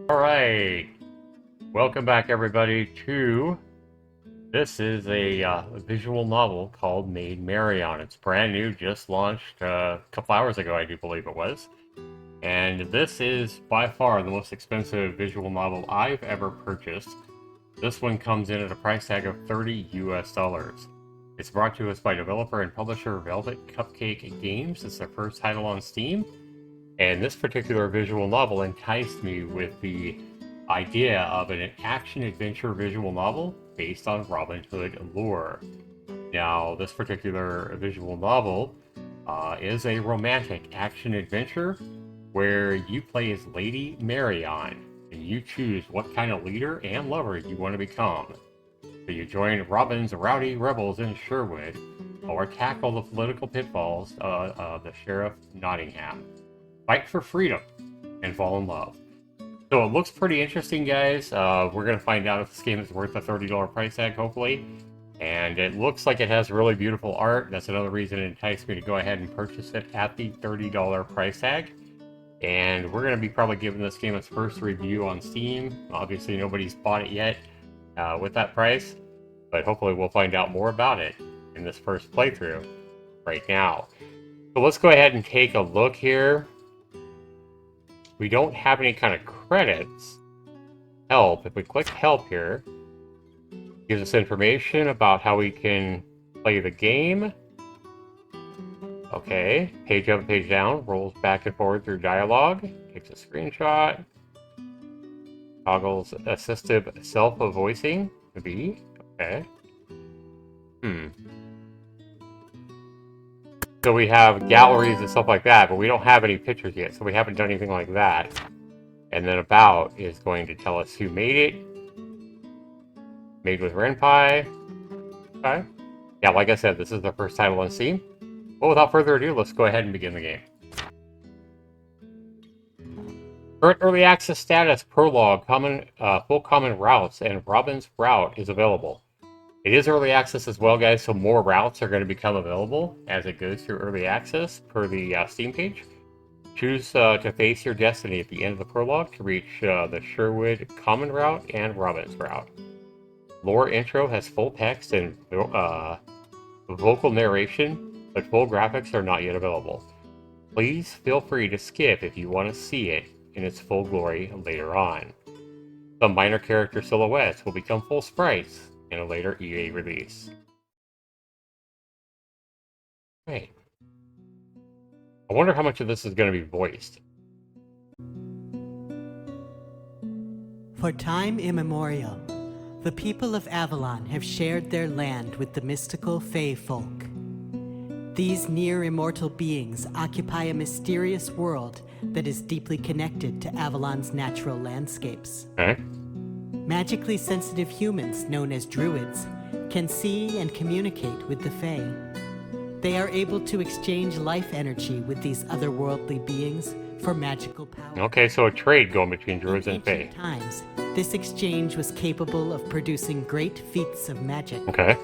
Alright, welcome back everybody to, this is a visual novel called Marion. It's brand new, just launched a couple hours ago, I do believe it was. And this is by far the most expensive visual novel I've ever purchased. This one comes in at a price tag of $30 US. It's brought to us by developer and publisher Velvet Cupcake Games. It's their first title on Steam. And this particular visual novel enticed me with the idea of an action-adventure visual novel based on Robin Hood lore. Now, this particular visual novel is a romantic action-adventure where you play as Lady Marion, and you choose what kind of leader and lover you want to become. So you join Robin's rowdy rebels in Sherwood, or tackle the political pitfalls of the Sheriff Nottingham. Fight for freedom and fall in love. So it looks pretty interesting, guys. We're going to find out if this game is worth a $30 price tag, hopefully. And it looks like it has really beautiful art. That's another reason it enticed me to go ahead and purchase it at the $30 price tag. And we're going to be probably giving this game its first review on Steam. Obviously, nobody's bought it yet with that price. But hopefully we'll find out more about it in this first playthrough right now. So let's go ahead and take a look here. We don't have any kind of credits. Help. If we click help here, it gives us information about how we can play the game. Okay. Page up and page down. Rolls back and forward through dialogue. Takes a screenshot. Toggles assistive self-voicing. Maybe. Okay. So we have galleries and stuff like that, but we don't have any pictures yet, so we haven't done anything like that. And then about is going to tell us who made it. Made with Renpie. Okay. Yeah, like I said, this is the first title on Steam. Well, without further ado, let's go ahead and begin the game. Current early access status, prologue, full common routes, and Robin's route is available. It is early access as well, guys, so more routes are going to become available as it goes through early access per the Steam page. Choose to face your destiny at the end of the prologue to reach the Sherwood common route and Robin's route. Lore intro has full text and vocal narration, but full graphics are not yet available. Please feel free to skip if you want to see it in its full glory later on. Some minor character silhouettes will become full sprites in a later EA release. Right. I wonder how much of this is going to be voiced. For time immemorial, the people of Avalon have shared their land with the mystical Fae folk. These near-immortal beings occupy a mysterious world that is deeply connected to Avalon's natural landscapes. Okay. Magically sensitive humans, known as druids, can see and communicate with the Fae. They are able to exchange life energy with these otherworldly beings for magical power. Okay, so a trade going between druids and Fae. In ancient times, this exchange was capable of producing great feats of magic. Okay.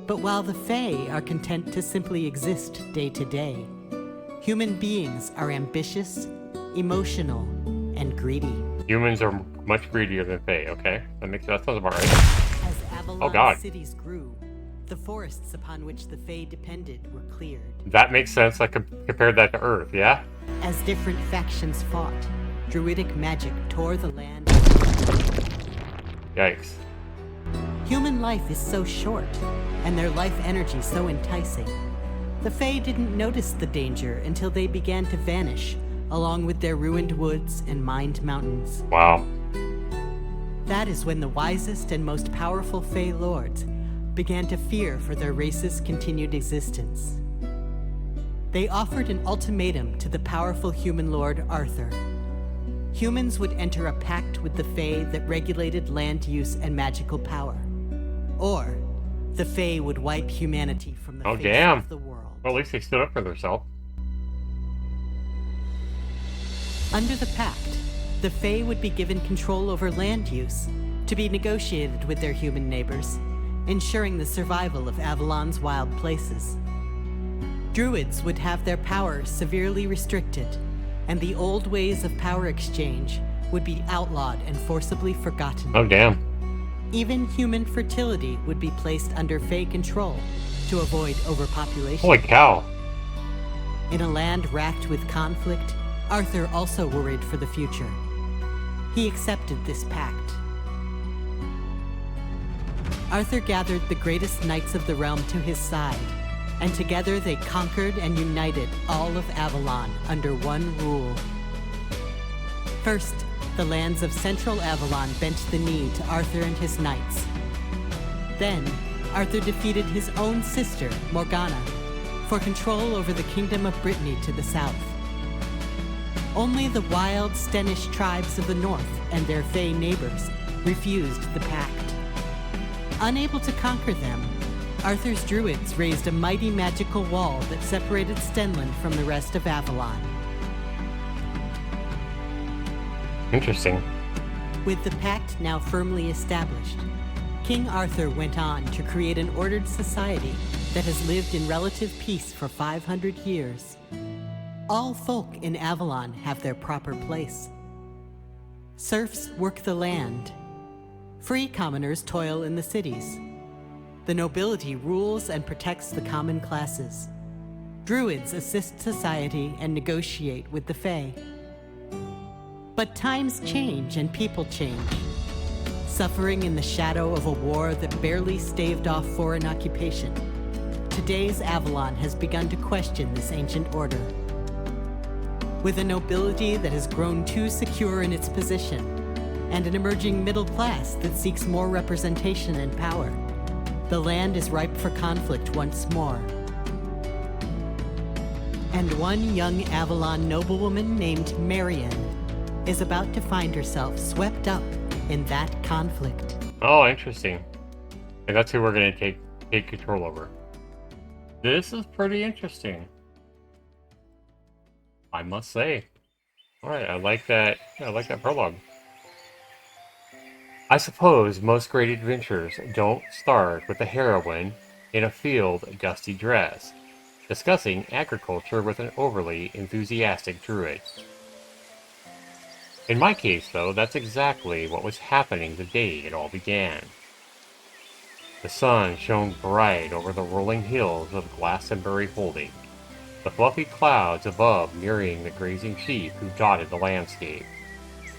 But while the Fae are content to simply exist day to day, human beings are ambitious, emotional, and greedy. Humans are much greedier than Fae, okay? That sounds about right. As Avalon's cities grew, the forests upon which the Fae depended were cleared. That makes sense. I compared that to Earth, yeah? As different factions fought, druidic magic tore the land. Yikes. Human life is so short, and their life energy so enticing. The Fae didn't notice the danger until they began to vanish, along with their ruined woods and mined mountains. Wow. That is when the wisest and most powerful Fae lords began to fear for their race's continued existence. They offered an ultimatum to the powerful human lord Arthur. Humans would enter a pact with the Fae that regulated land use and magical power. Or the Fae would wipe humanity from the face of the world. Well, at least they stood up for themselves. Under the pact, the Fae would be given control over land use, to be negotiated with their human neighbors, ensuring the survival of Avalon's wild places. Druids would have their power severely restricted, and the old ways of power exchange would be outlawed and forcibly forgotten. Oh, damn. Even human fertility would be placed under Fey control to avoid overpopulation. Holy cow. In a land racked with conflict, Arthur also worried for the future. He accepted this pact. Arthur gathered the greatest knights of the realm to his side, and together they conquered and united all of Avalon under one rule. First, the lands of Central Avalon bent the knee to Arthur and his knights. Then, Arthur defeated his own sister, Morgana, for control over the Kingdom of Brittany to the south. Only the wild Stenish tribes of the north and their Fey neighbors refused the pact. Unable to conquer them, Arthur's druids raised a mighty magical wall that separated Stenland from the rest of Avalon. Interesting. With the pact now firmly established, King Arthur went on to create an ordered society that has lived in relative peace for 500 years. All folk in Avalon have their proper place. Serfs work the land. Free commoners toil in the cities. The nobility rules and protects the common classes. Druids assist society and negotiate with the Fae. But times change and people change. Suffering in the shadow of a war that barely staved off foreign occupation, today's Avalon has begun to question this ancient order. With a nobility that has grown too secure in its position, and an emerging middle class that seeks more representation and power, the land is ripe for conflict once more. And one young Avalon noblewoman named Marion is about to find herself swept up in that conflict. Oh, interesting. And that's who we're going to take control over. This is pretty interesting, I must say. All right, I like that prologue. I suppose most great adventures don't start with the heroine in a field dusty dress, discussing agriculture with an overly enthusiastic druid. In my case, though, that's exactly what was happening the day it all began. The sun shone bright over the rolling hills of Glastonbury Holding, the fluffy clouds above mirroring the grazing sheep who dotted the landscape.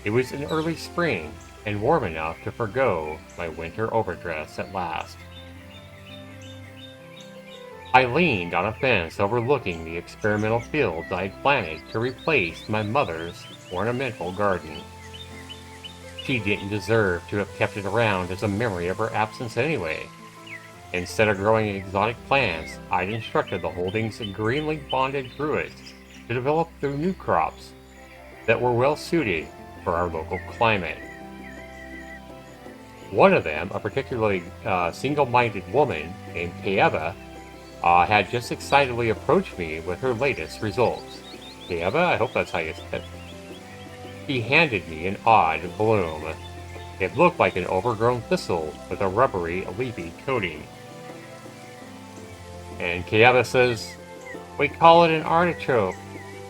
It was in early spring, and warm enough to forgo my winter overdress at last. I leaned on a fence overlooking the experimental fields I'd planted to replace my mother's ornamental garden. She didn't deserve to have kept it around as a memory of her absence anyway. Instead of growing exotic plants, I'd instructed the Holdings' greenly bonded druids to develop their new crops that were well suited for our local climate. One of them, a particularly single-minded woman named Kaeva, had just excitedly approached me with her latest results. Kaeva, I hope that's how you say it. She handed me an odd bloom. It looked like an overgrown thistle with a rubbery, leafy coating. And Kaeva says, "We call it an artichoke.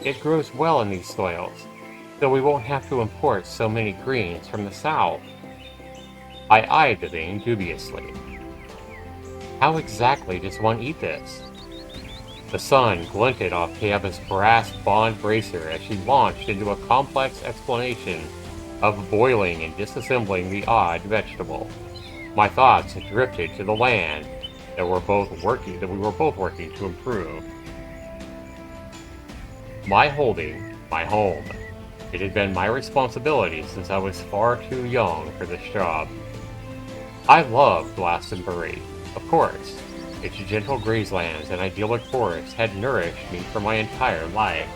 It grows well in these soils, so we won't have to import so many greens from the south." I eyed the thing dubiously. How exactly does one eat this? The sun glinted off Kaeva's brass bond bracer as she launched into a complex explanation of boiling and disassembling the odd vegetable. My thoughts had drifted to the land that we were both working to improve. My holding, my home. It had been my responsibility since I was far too young for this job. I loved Glastonbury, of course. Its gentle grazelands and idyllic forests had nourished me for my entire life.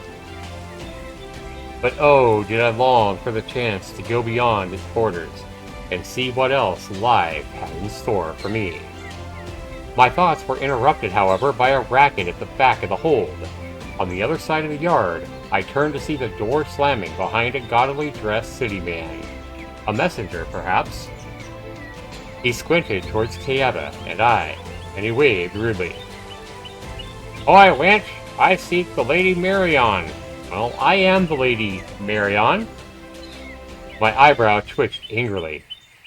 But oh, did I long for the chance to go beyond its borders and see what else life had in store for me. My thoughts were interrupted, however, by a racket at the back of the hold. On the other side of the yard, I turned to see the door slamming behind a gaudily dressed city man. A messenger, perhaps? He squinted towards Kaeva and he waved rudely. "Oi, wench! I seek the Lady Marion." "Well, I am the Lady Marion." My eyebrow twitched angrily.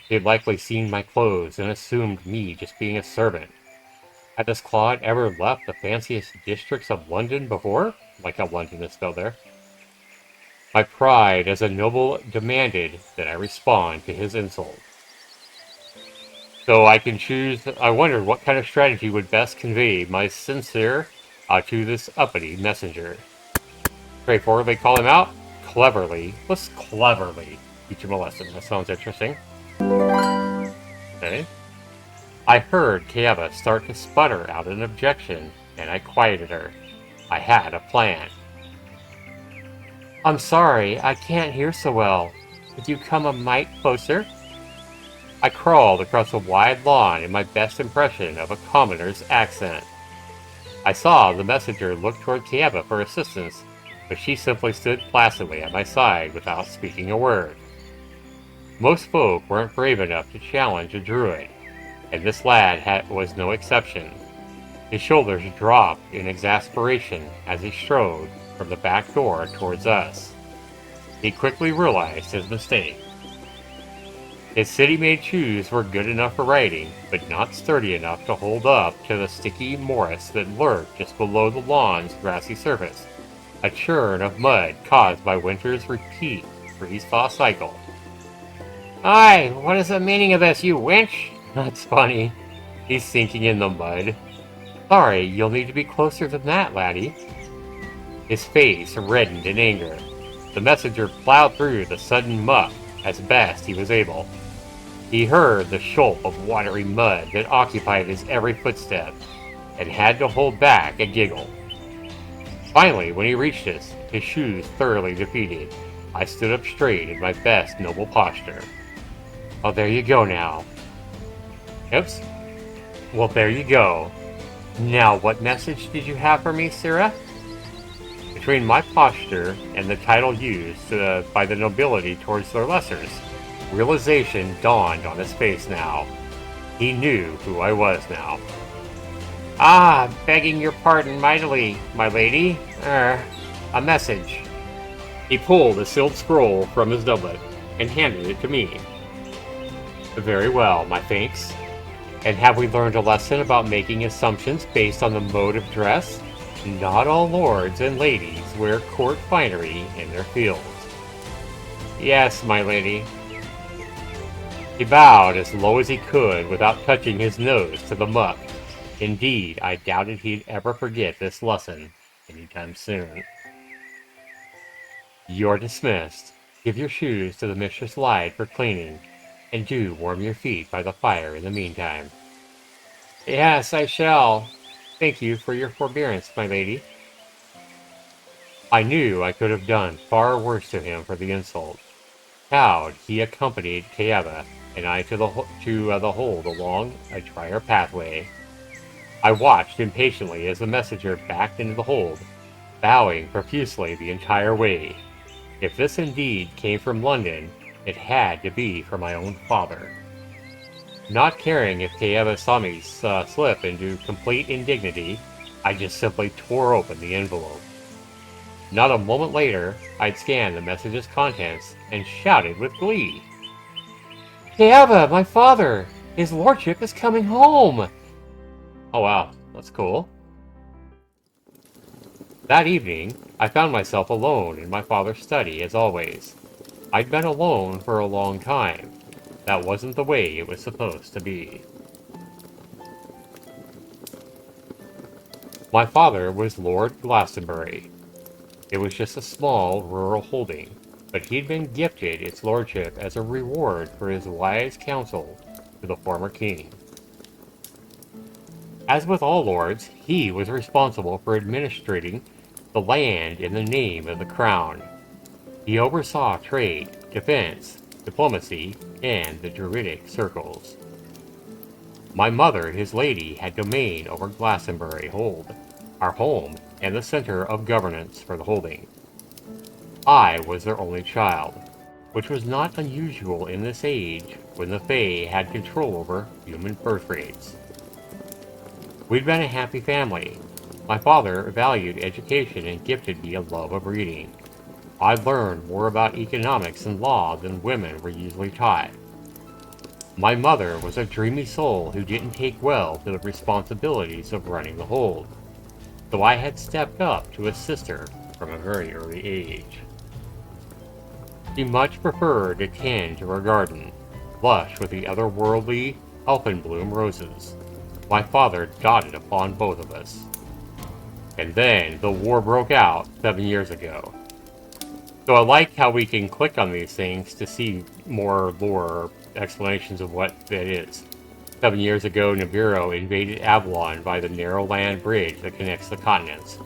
He had likely seen my clothes and assumed me just being a servant. Had this Claude ever left the fanciest districts of London before? Like how London is spelled there. My pride as a noble demanded that I respond to his insult. So I can choose. I wondered what kind of strategy would best convey my sincere to this uppity messenger. Straightforwardly call him out? Cleverly. Let's cleverly teach him a lesson. That sounds interesting. Okay. I heard Kieva start to sputter out an objection, and I quieted her. I had a plan. I'm sorry, I can't hear so well. Could you come a mite closer? I crawled across a wide lawn in my best impression of a commoner's accent. I saw the messenger look toward Kieva for assistance, but she simply stood placidly at my side without speaking a word. Most folk weren't brave enough to challenge a druid, and this lad was no exception. His shoulders dropped in exasperation as he strode from the back door towards us. He quickly realized his mistake. His city-made shoes were good enough for riding, but not sturdy enough to hold up to the sticky morass that lurked just below the lawn's grassy surface, a churn of mud caused by winter's repeat freeze-thaw cycle. Aye, what is the meaning of this, you wench? That's funny. He's sinking in the mud. Sorry, you'll need to be closer than that, laddie. His face reddened in anger. The messenger plowed through the sudden muck as best he was able. He heard the shoal of watery mud that occupied his every footstep, and had to hold back a giggle. Finally, when he reached us, his shoes thoroughly defeated, I stood up straight in my best noble posture. Oh, there you go now. Oops. Well, there you go. Now, what message did you have for me, Sarah? Between my posture and the title used by the nobility towards their lessers, realization dawned on his face now. He knew who I was now. Ah, begging your pardon mightily, my lady. A message. He pulled a sealed scroll from his doublet and handed it to me. Very well, my thanks. And have we learned a lesson about making assumptions based on the mode of dress? Not all lords and ladies wear court finery in their fields. Yes, my lady. He bowed as low as he could without touching his nose to the muck. Indeed, I doubted he'd ever forget this lesson anytime soon. You're dismissed. Give your shoes to the Mistress Lyde for cleaning, and do warm your feet by the fire in the meantime. Yes, I shall. Thank you for your forbearance, my lady. I knew I could have done far worse to him for the insult. Cowed, he accompanied Kieva and I to the hold along a drier pathway. I watched impatiently as the messenger backed into the hold, bowing profusely the entire way. If this indeed came from London, it had to be from my own father. Not caring if Kieva saw me slip into complete indignity, I just simply tore open the envelope. Not a moment later, I'd scanned the message's contents and shouted with glee. Kieva, my father! His lordship is coming home! Oh wow, that's cool. That evening, I found myself alone in my father's study as always. I'd been alone for a long time. That wasn't the way it was supposed to be. My father was Lord Glastonbury. It was just a small rural holding, but he'd been gifted its lordship as a reward for his wise counsel to the former king. As with all lords, he was responsible for administrating the land in the name of the crown. He oversaw trade, defense, diplomacy, and the druidic circles. My mother, his lady, had domain over Glastonbury Hold, our home and the center of governance for the holding. I was their only child, which was not unusual in this age when the Fae had control over human birth rates. We'd been a happy family. My father valued education and gifted me a love of reading. I learned more about economics and law than women were usually taught. My mother was a dreamy soul who didn't take well to the responsibilities of running the hold, so I had stepped up to assist her from a very early age. She much preferred to tend to her garden, lush with the otherworldly Alpenbloom roses. My father dotted upon both of us. And then the war broke out 7 years ago. So I like how we can click on these things to see more lore or explanations of what that is. 7 years ago, Nibiru invaded Avalon by the narrow land bridge that connects the continents.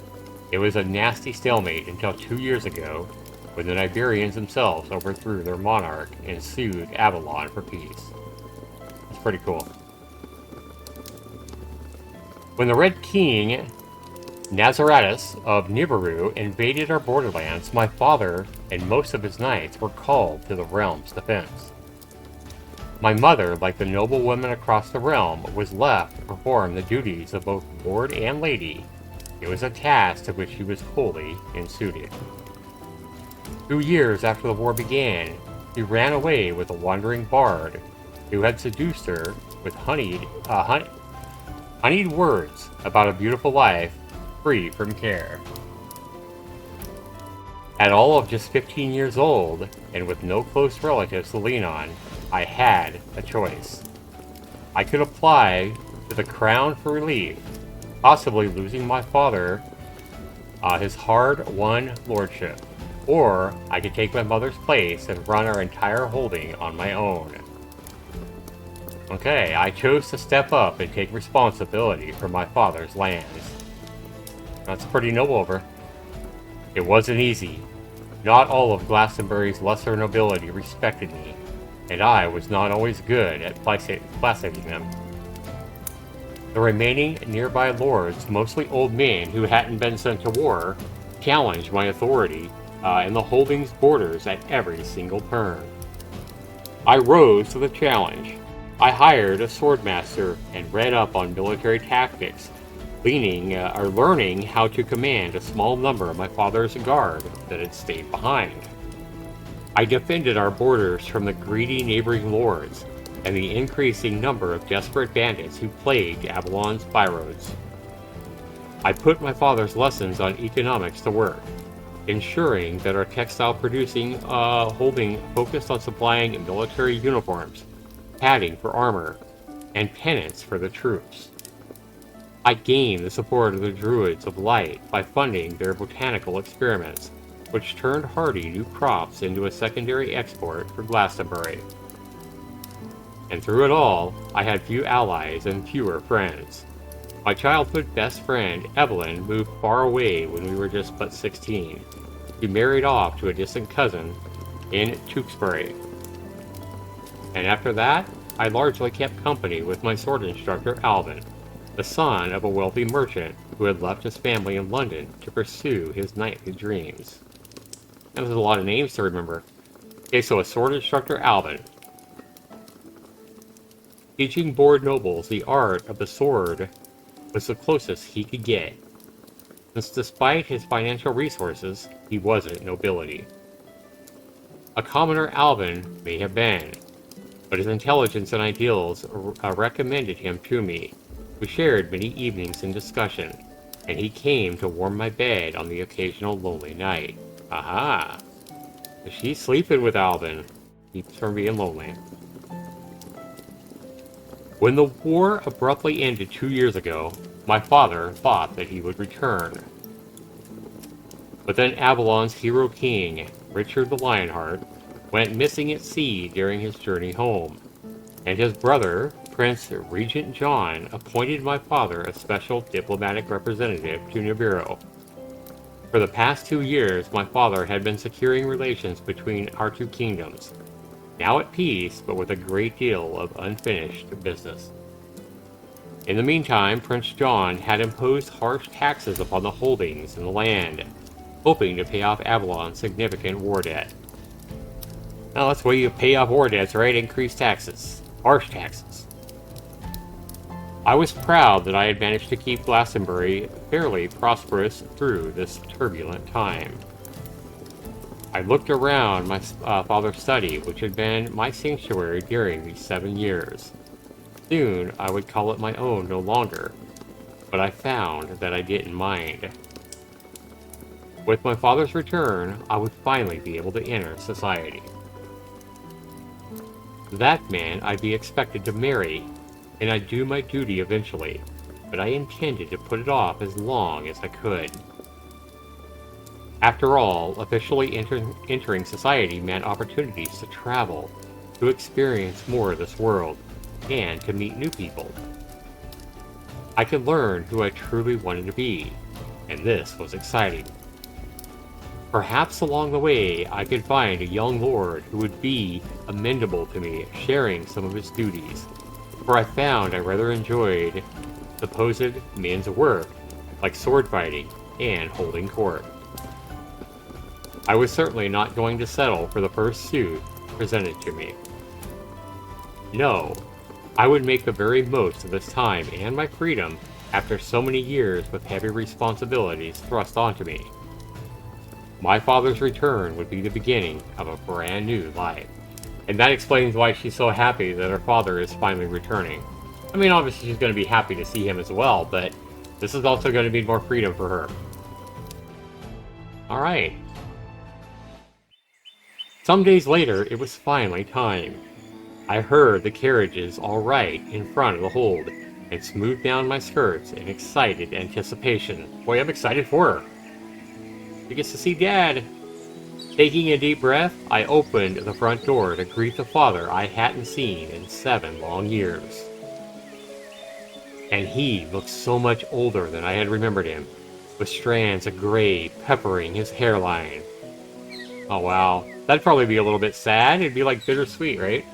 It was a nasty stalemate until 2 years ago, when the Nibirians themselves overthrew their monarch and sued Avalon for peace. It's pretty cool. When the Red King, Nazaratus of Nibiru, invaded our borderlands, my father and most of his knights were called to the realm's defense. My mother, like the noble women across the realm, was left to perform the duties of both lord and lady. It was a task to which she was wholly unsuited. 2 years after the war began, she ran away with a wandering bard who had seduced her with honeyed words about a beautiful life free from care. At all of just 15 years old, and with no close relatives to lean on, I had a choice. I could apply to the crown for relief, possibly losing my father, his hard-won lordship, or I could take my mother's place and run our entire holding on my own. Okay, I chose to step up and take responsibility for my father's lands. That's pretty noble of her. It wasn't easy. Not all of Glastonbury's lesser nobility respected me, and I was not always good at placating them. The remaining nearby lords, mostly old men who hadn't been sent to war, challenged my authority and the holding's borders at every single turn. I rose to the challenge. I hired a swordmaster and read up on military tactics, learning how to command a small number of my father's guard that had stayed behind. I defended our borders from the greedy neighboring lords and the increasing number of desperate bandits who plagued Avalon's byroads. I put my father's lessons on economics to work, ensuring that our textile producing holding focused on supplying military uniforms, padding for armor, and pennants for the troops. I gained the support of the Druids of Light by funding their botanical experiments, which turned hardy new crops into a secondary export for Glastonbury. And through it all, I had few allies and fewer friends. My childhood best friend, Evelyn, moved far away when we were just but 16. She married off to a distant cousin in Tewkesbury. And after that, I largely kept company with my sword instructor, Alvin, the son of a wealthy merchant who had left his family in London to pursue his knightly dreams. That was a lot of names to remember. Okay, so a sword instructor, Alvin. Teaching bored nobles the art of the sword was the closest he could get, since despite his financial resources, he wasn't nobility. A commoner Alvin may have been, but his intelligence and ideals recommended him to me. We shared many evenings in discussion, and he came to warm my bed on the occasional lonely night. Aha! She's sleeping with Alvin. Keeps from being lonely. When the war abruptly ended 2 years ago, my father thought that he would return. But then Avalon's hero king, Richard the Lionheart, went missing at sea during his journey home, and his brother, Prince Regent John, appointed my father a special diplomatic representative to Nibiru. For the past 2 years, my father had been securing relations between our two kingdoms, now at peace, but with a great deal of unfinished business. In the meantime, Prince John had imposed harsh taxes upon the holdings and the land, hoping to pay off Avalon's significant war debt. Now that's the way you pay off war debts, right? Increase taxes. Harsh taxes. I was proud that I had managed to keep Glastonbury fairly prosperous through this turbulent time. I looked around my father's study, which had been my sanctuary during these 7 years. Soon, I would call it my own no longer, but I found that I didn't mind. With my father's return, I would finally be able to enter society. That man I'd be expected to marry, and I'd do my duty eventually, but I intended to put it off as long as I could. After all, officially entering society meant opportunities to travel, to experience more of this world, and to meet new people. I could learn who I truly wanted to be, and this was exciting. Perhaps along the way I could find a young lord who would be amenable to me sharing some of his duties, for I found I rather enjoyed supposed men's work, like sword fighting and holding court. I was certainly not going to settle for the first suit presented to me. No, I would make the very most of this time and my freedom after so many years with heavy responsibilities thrust onto me. My father's return would be the beginning of a brand new life. And that explains why she's so happy that her father is finally returning. I mean, obviously she's going to be happy to see him as well, but this is also going to be more freedom for her. Alright. Some days later, it was finally time. I heard the carriages all right in front of the hold, and smoothed down my skirts in excited anticipation. Boy, I'm excited for her. She gets to see Dad. Taking a deep breath, I opened the front door to greet the father I hadn't seen in 7 long years. And he looked so much older than I had remembered him, with strands of gray peppering his hairline. Oh wow, that'd probably be a little bit sad. It'd be like bittersweet, right?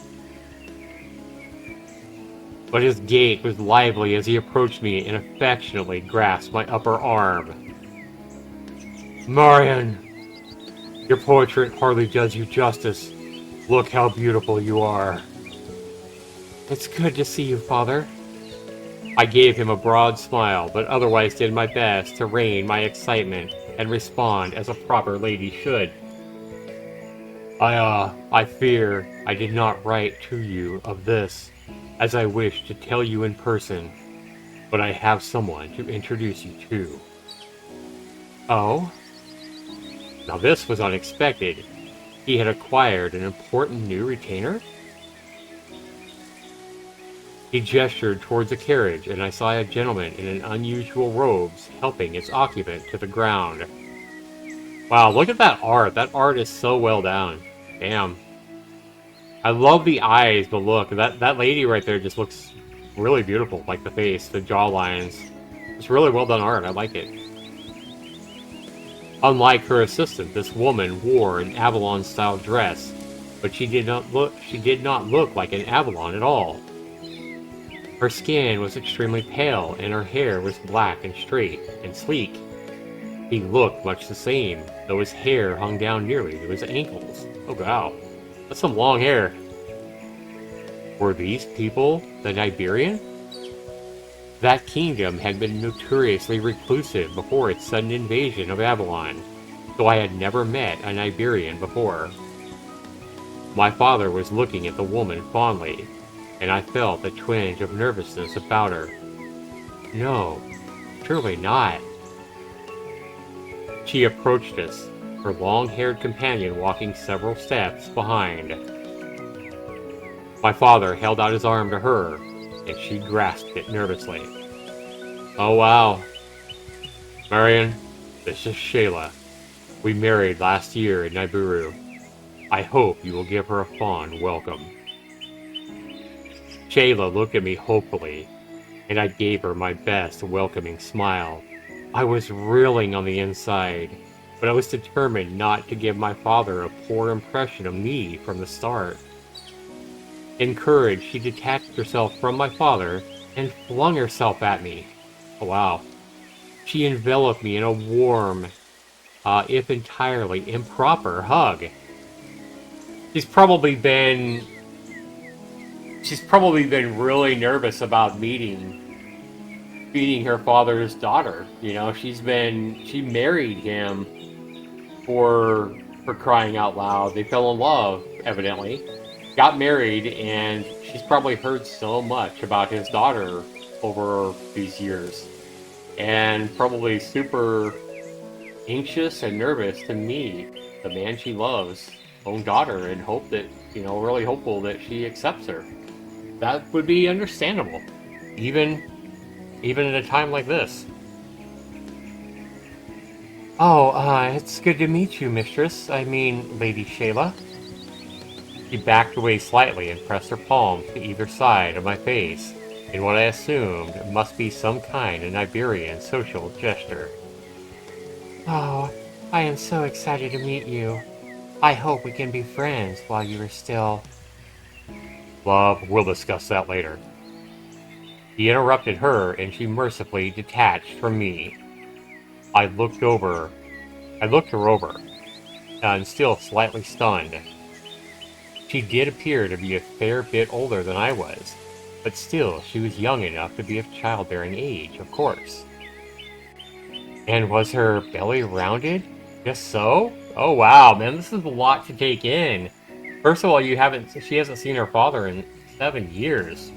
But his gait was lively as he approached me and affectionately grasped my upper arm. Marion, your portrait hardly does you justice. Look how beautiful you are. It's good to see you, Father. I gave him a broad smile, but otherwise did my best to rein my excitement and respond as a proper lady should. I fear I did not write to you of this, as I wish to tell you in person, but I have someone to introduce you to. Oh? Now this was unexpected. He had acquired an important new retainer? He gestured towards a carriage, and I saw a gentleman in an unusual robes helping its occupant to the ground. Wow, look at that art. That art is so well done. Damn. I love the eyes, but look, that lady right there just looks really beautiful. Like the face, the jaw lines. It's really well done art. I like it. Unlike her assistant, this woman wore an Avalon-style dress, but she did not look like an Avalon at all. Her skin was extremely pale, and her hair was black and straight and sleek. He looked much the same, though his hair hung down nearly to his ankles. Oh wow, that's some long hair. Were these people the Iberian? That kingdom had been notoriously reclusive before its sudden invasion of Avalon, though I had never met an Iberian before. My father was looking at the woman fondly, and I felt a twinge of nervousness about her. No, surely not. She approached us, her long-haired companion walking several steps behind. My father held out his arm to her, and she grasped it nervously. Oh wow. Marion, this is Shayla. We married last year in Nibiru. I hope you will give her a fond welcome. Shayla looked at me hopefully, and I gave her my best welcoming smile. I was reeling on the inside, but I was determined not to give my father a poor impression of me from the start. Encouraged, she detached herself from my father and flung herself at me. Oh, wow. She enveloped me in a warm, if entirely improper hug. She's probably been really nervous about meeting her father's daughter. You know, she married him for for crying out loud. They fell in love, evidently, got married, and she's probably heard so much about his daughter over these years, and probably super anxious and nervous to meet the man she loves, own daughter, and hope that, really hopeful that she accepts her. That would be understandable, even even at a time like this. Oh, it's good to meet you, mistress. I mean, Lady Shayla. She backed away slightly and pressed her palms to either side of my face in what I assumed must be some kind of Iberian social gesture. Oh, I am so excited to meet you. I hope we can be friends while you are still... Love, we'll discuss that later. He interrupted her, and she mercifully detached from me. I looked over. I looked her over, and still slightly stunned. She did appear to be a fair bit older than I was, but still she was young enough to be of childbearing age, of course. And was her belly rounded? Just so? Oh wow, man, this is a lot to take in. First of all, she hasn't seen her father in 7 years.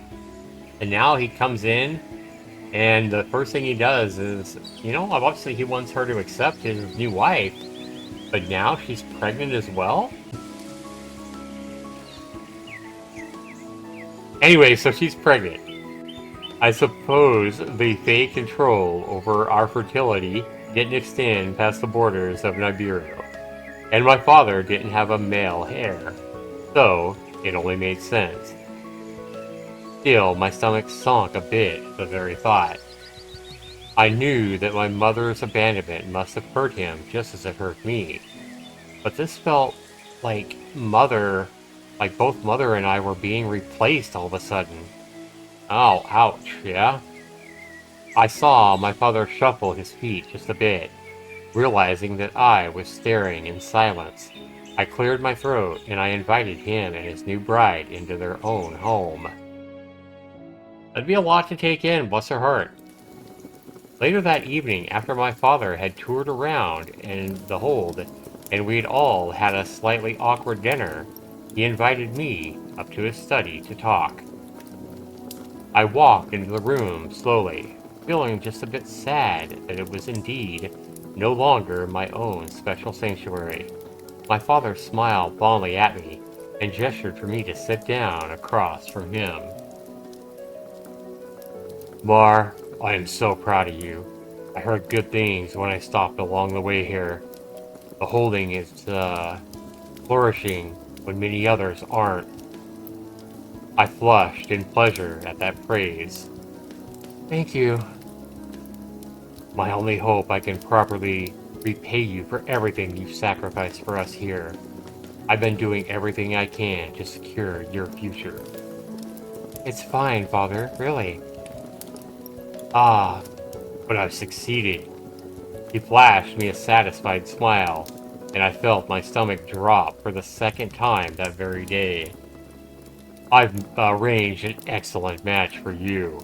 And now he comes in, and the first thing he does is, obviously he wants her to accept his new wife, but now she's pregnant as well? Anyway, so she's pregnant. I suppose the fey control over our fertility didn't extend past the borders of Nibiru, and my father didn't have a male heir, so it only made sense. Still, my stomach sunk a bit at the very thought. I knew that my mother's abandonment must have hurt him just as it hurt me, but this felt like both mother and I were being replaced all of a sudden. Oh, ouch, yeah? I saw my father shuffle his feet just a bit, realizing that I was staring in silence. I cleared my throat and I invited him and his new bride into their own home. That'd be a lot to take in, bless her heart. Later that evening, after my father had toured around in the hold, and we'd all had a slightly awkward dinner, he invited me up to his study to talk. I walked into the room slowly, feeling just a bit sad that it was indeed no longer my own special sanctuary. My father smiled fondly at me and gestured for me to sit down across from him. Mar, I am so proud of you. I heard good things when I stopped along the way here. The holding is, flourishing when many others aren't. I flushed in pleasure at that praise. Thank you. My only hope I can properly repay you for everything you've sacrificed for us here. I've been doing everything I can to secure your future. It's fine, Father, really. Ah, but I've succeeded. He flashed me a satisfied smile, and I felt my stomach drop for the second time that very day. I've arranged an excellent match for you.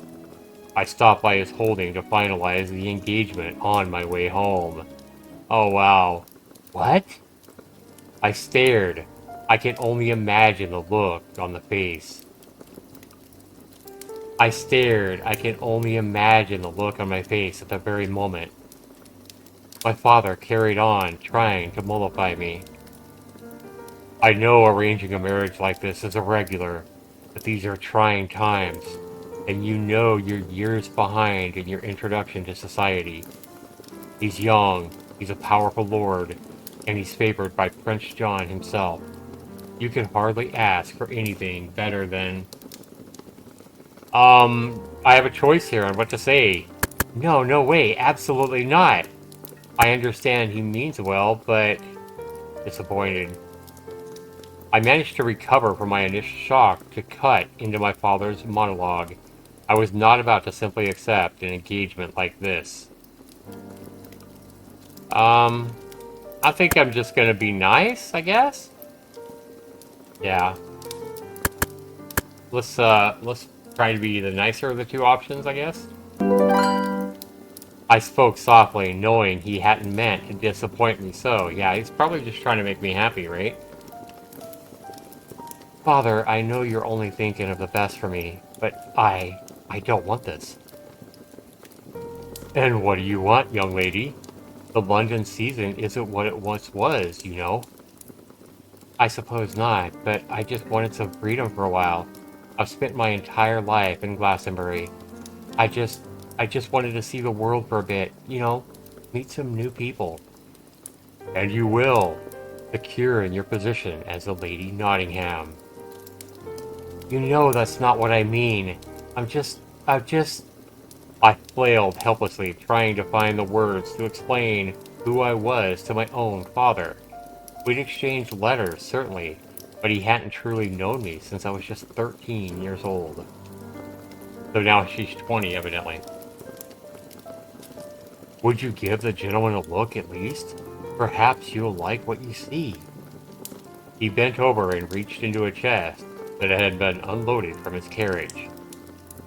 I stopped by his holding to finalize the engagement on my way home. Oh wow. What? I stared. I can only imagine the look on the face. I stared. I can only imagine the look on my face at the very moment. My father carried on, trying to mollify me. I know arranging a marriage like this is irregular, but these are trying times, and you know you're years behind in your introduction to society. He's young, he's a powerful lord, and he's favored by Prince John himself. You can hardly ask for anything better than... I have a choice here on what to say. No, no way, absolutely not. I understand he means well, but... disappointed. I managed to recover from my initial shock to cut into my father's monologue. I was not about to simply accept an engagement like this. I think I'm just gonna be nice, I guess? Yeah. Let's try to be the nicer of the two options, I guess. I spoke softly, knowing he hadn't meant to disappoint me so. Yeah, he's probably just trying to make me happy, right? Father, I know you're only thinking of the best for me, but I don't want this. And what do you want, young lady? The London season isn't what it once was, you know. I suppose not, but I just wanted some freedom for a while. I've spent my entire life in Glastonbury. I just, I just wanted to see the world for a bit, you know, meet some new people. And you will, secure in your position as a Lady Nottingham. You know that's not what I mean. I'm just... I flailed helplessly, trying to find the words to explain who I was to my own father. We'd exchanged letters, certainly, but he hadn't truly known me since I was just 13 years old. So now she's 20, evidently. Would you give the gentleman a look, at least? Perhaps you'll like what you see. He bent over and reached into a chest that had been unloaded from his carriage.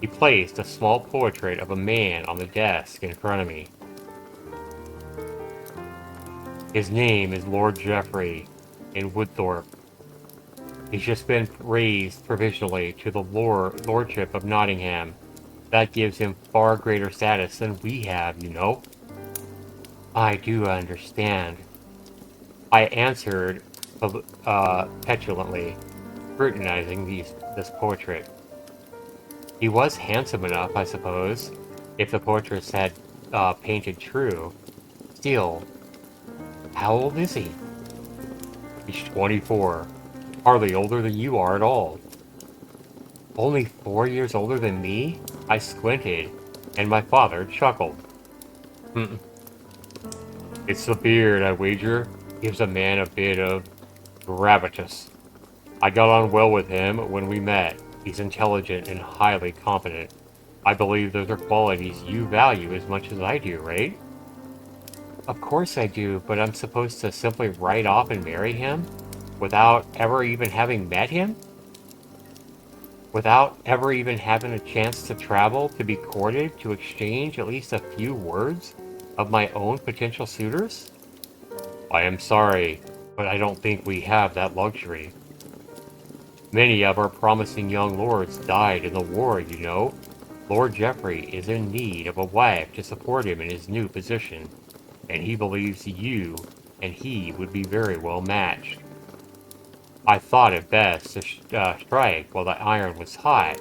He placed a small portrait of a man on the desk in front of me. His name is Lord Geoffrey in Woodthorpe. He's just been raised provisionally to the lordship of Nottingham. That gives him far greater status than we have, you know. I do understand. I answered petulantly, scrutinizing this portrait. He was handsome enough, I suppose, if the portraits had painted true. Still, how old is he? He's 24. Hardly older than you are at all. Only 4 years older than me? I squinted, and my father chuckled. It's the beard, I wager. Gives a man a bit of gravitas. I got on well with him when we met. He's intelligent and highly competent. I believe those are qualities you value as much as I do, right? Of course I do, but I'm supposed to simply ride off and marry him? Without ever even having met him? Without ever even having a chance to travel, to be courted, to exchange at least a few words of my own potential suitors? I am sorry, but I don't think we have that luxury. Many of our promising young lords died in the war, you know. Lord Geoffrey is in need of a wife to support him in his new position, and he believes you and he would be very well matched. I thought it best to strike while the iron was hot.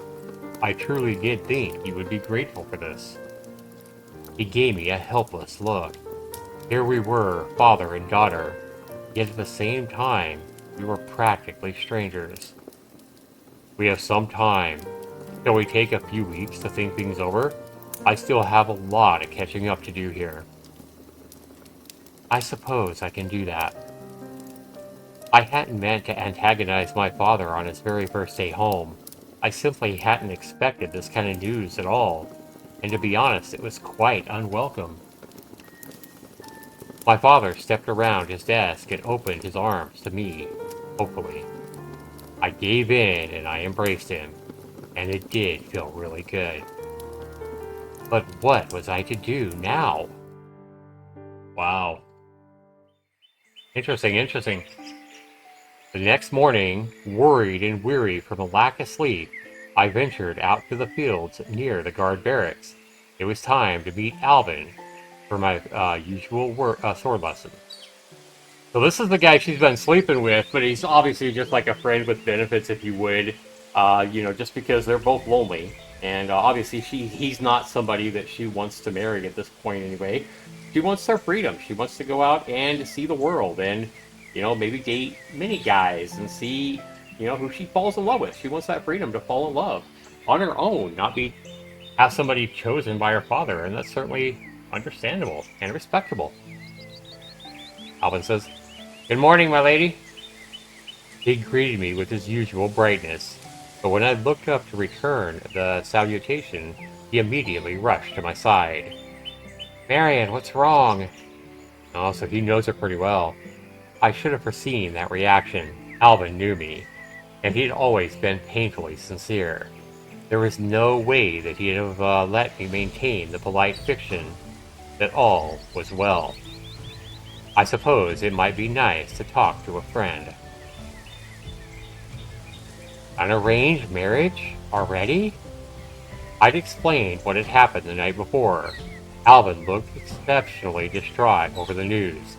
I truly did think you would be grateful for this. He gave me a helpless look. Here we were, father and daughter, yet at the same time, we were practically strangers. We have some time. Shall we take a few weeks to think things over? I still have a lot of catching up to do here. I suppose I can do that. I hadn't meant to antagonize my father on his very first day home. I simply hadn't expected this kind of news at all, and to be honest, it was quite unwelcome. My father stepped around his desk and opened his arms to me, hopefully. I gave in and I embraced him, and it did feel really good. But what was I to do now? Wow. Interesting. The next morning, worried and weary from a lack of sleep, I ventured out to the fields near the guard barracks. It was time to meet Alvin for my usual sword lesson. So this is the guy she's been sleeping with, but he's obviously just like a friend with benefits, if you would. Just because they're both lonely. And obviously he's not somebody that she wants to marry at this point anyway. She wants their freedom. She wants to go out and see the world and, maybe date many guys and see, who she falls in love with. She wants that freedom to fall in love on her own, not have somebody chosen by her father. And that's certainly understandable and respectable. Alvin says, "Good morning, my lady." He greeted me with his usual brightness, but when I looked up to return the salutation, he immediately rushed to my side. "Marion, what's wrong?" Oh, so he knows her pretty well. I should have foreseen that reaction. Alvin knew me, and he'd always been painfully sincere. There was no way that he'd have let me maintain the polite fiction that all was well. I suppose it might be nice to talk to a friend. An arranged marriage? Already? I'd explained what had happened the night before. Alvin looked exceptionally distraught over the news.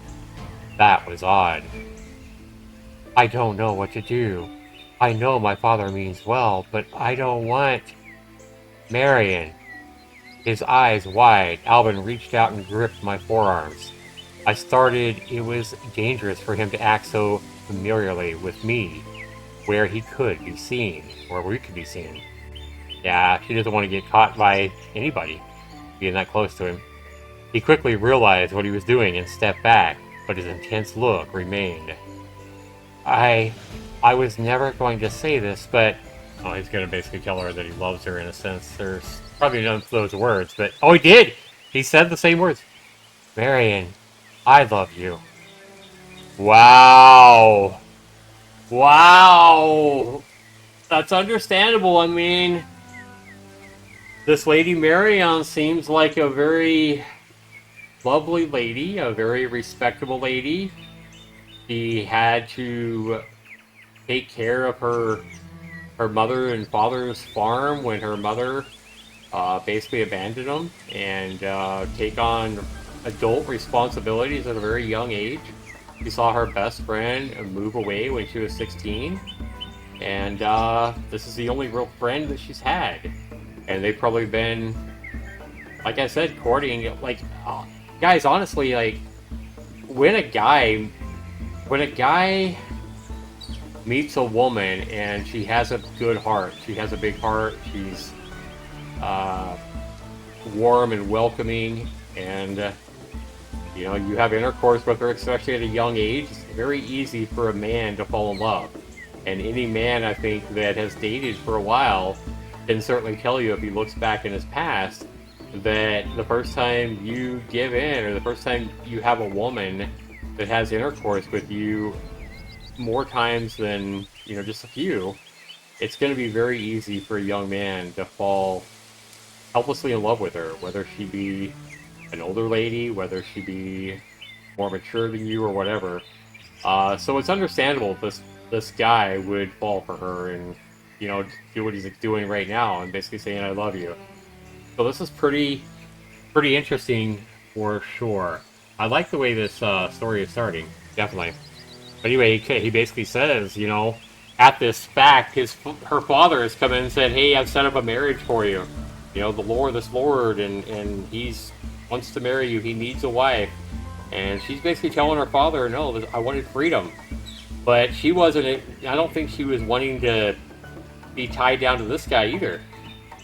That was odd. I don't know what to do. I know my father means well, but I don't want... Marion. His eyes wide, Alvin reached out and gripped my forearms. I started... It was dangerous for him to act so familiarly with me, where he could be seen, where we could be seen. Yeah, she doesn't want to get caught by anybody being that close to him. He quickly realized what he was doing and stepped back, but his intense look remained. I was never going to say this, but... Oh, he's going to basically tell her that he loves her in a sense. There's probably none of those words, but... Oh, he did! He said the same words. Marion, I love you. Wow! Wow! That's understandable. I mean, this lady Marion seems like a very lovely lady, a very respectable lady. She had to take care of her mother and father's farm when her mother basically abandoned them, and take on adult responsibilities at a very young age. She saw her best friend move away when she was 16, and this is the only real friend that she's had. And they've probably been, like I said, courting. Like, guys, honestly, like, when a guy meets a woman and she has a good heart, she has a big heart, she's warm and welcoming, and you know, you have intercourse with her, especially at a young age, it's very easy for a man to fall in love. And any man, I think, that has dated for a while can certainly tell you, if he looks back in his past, that the first time you give in, or the first time you have a woman that has intercourse with you more times than, you know, just a few, it's going to be very easy for a young man to fall helplessly in love with her, whether she be an older lady, whether she be more mature than you, or whatever. So it's understandable if this guy would fall for her and, you know, do what he's doing right now and basically saying, I love you. So this is pretty interesting for sure. I like the way this story is starting, definitely. But anyway, he basically says, you know, at this fact, her father has come in and said, hey, I've set up a marriage for you. You know, this Lord, and he's wants to marry you. He needs a wife. And she's basically telling her father, no, I wanted freedom. But she wasn't, I don't think she was wanting to be tied down to this guy either.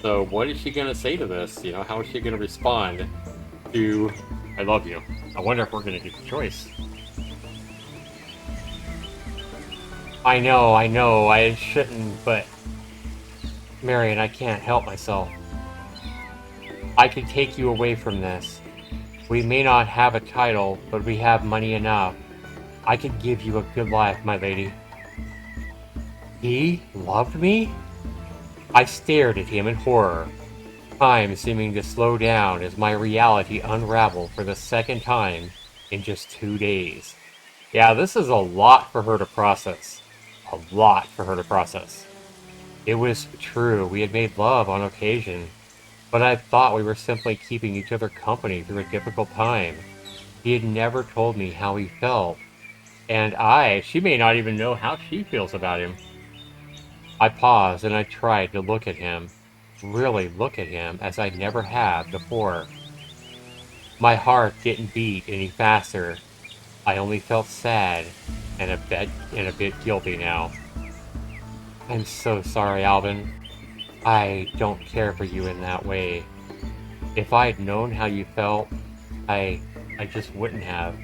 So what is she going to say to this? You know, how is she going to respond to, I love you? I wonder if we're going to get the choice. I know, I shouldn't, but... Marion, I can't help myself. I could take you away from this. We may not have a title, but we have money enough. I could give you a good life, my lady. He loved me? I stared at him in horror, time seeming to slow down as my reality unraveled for the second time in just 2 days. Yeah, this is a lot for her to process. A lot for her to process. It was true, we had made love on occasion, but I thought we were simply keeping each other company through a difficult time. He had never told me how he felt, and she may not even know how she feels about him. I paused and I tried to look at him, really look at him as I never had before. My heart didn't beat any faster. I only felt sad and a bit guilty now. I'm so sorry, Alvin. I don't care for you in that way. If I'd known how you felt, I just wouldn't have.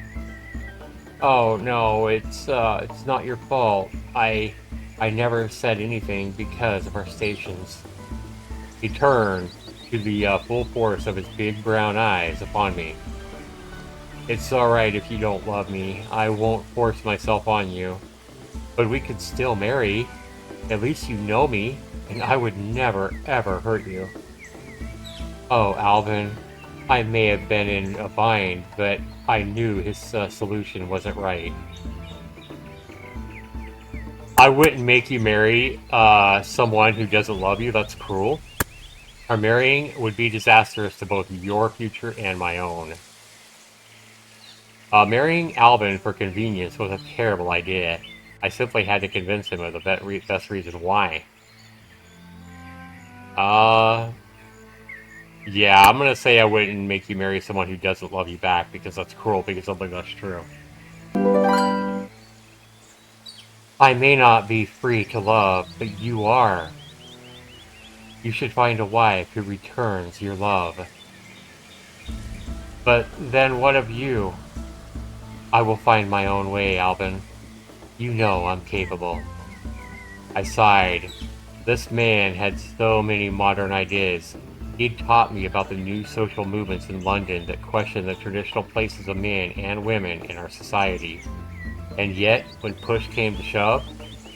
Oh no, it's not your fault. I never said anything because of our stations. He turned to the full force of his big brown eyes upon me. It's alright if you don't love me. I won't force myself on you. But we could still marry. At least you know me, and I would never, ever hurt you. Oh, Alvin, I may have been in a bind, but I knew his solution wasn't right. I wouldn't make you marry someone who doesn't love you. That's cruel. Our marrying would be disastrous to both your future and my own. Marrying Alvin for convenience was a terrible idea. I simply had to convince him of the best reason why. Uh, yeah, I'm gonna say I wouldn't make you marry someone who doesn't love you back because that's cruel, because I think that's true. I may not be free to love, but you are. You should find a wife who returns your love. But then what of you? I will find my own way, Alvin. You know I'm capable. I sighed. This man had so many modern ideas. He'd taught me about the new social movements in London that question the traditional places of men and women in our society. And yet, when push came to shove,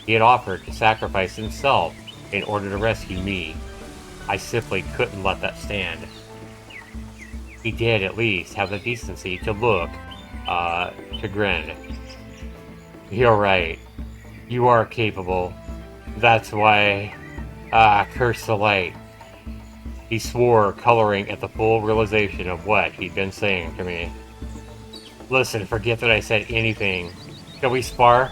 he had offered to sacrifice himself in order to rescue me. I simply couldn't let that stand. He did at least have the decency to look, chagrined. You're right. You are capable. That's why, curse the light. He swore, coloring at the full realization of what he'd been saying to me. Listen, forget that I said anything. Shall we spar?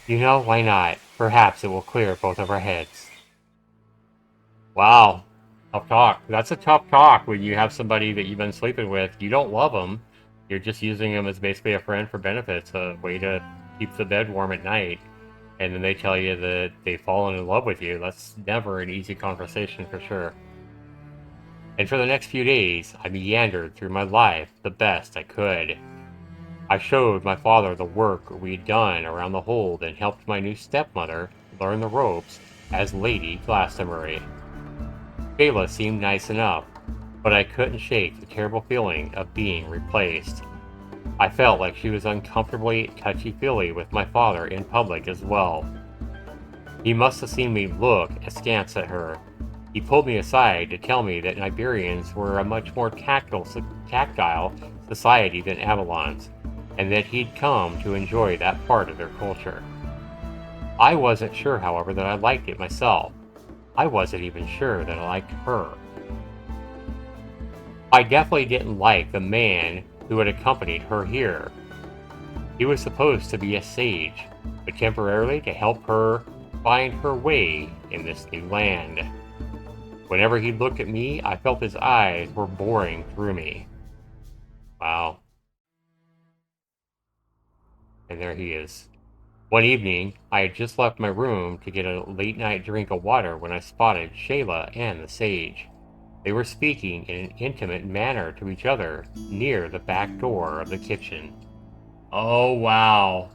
You know, why not? Perhaps it will clear both of our heads. Wow. Tough talk. That's a tough talk when you have somebody that you've been sleeping with. You don't love them. You're just using them as basically a friend for benefits, a way to keep the bed warm at night. And then they tell you that they've fallen in love with you. That's never an easy conversation for sure. And for the next few days, I meandered through my life the best I could. I showed my father the work we'd done around the hold and helped my new stepmother learn the ropes as Lady Glastonbury. Shayla seemed nice enough, but I couldn't shake the terrible feeling of being replaced. I felt like she was uncomfortably touchy-feely with my father in public as well. He must have seen me look askance at her. He pulled me aside to tell me that Iberians were a much more tactile society than Avalons, and that he'd come to enjoy that part of their culture. I wasn't sure, however, that I liked it myself. I wasn't even sure that I liked her. I definitely didn't like the man who had accompanied her here. He was supposed to be a sage, but temporarily to help her find her way in this new land. Whenever he looked at me, I felt his eyes were boring through me. Wow. And there he is. One evening, I had just left my room to get a late-night drink of water when I spotted Shayla and the sage. They were speaking in an intimate manner to each other near the back door of the kitchen. Oh, wow.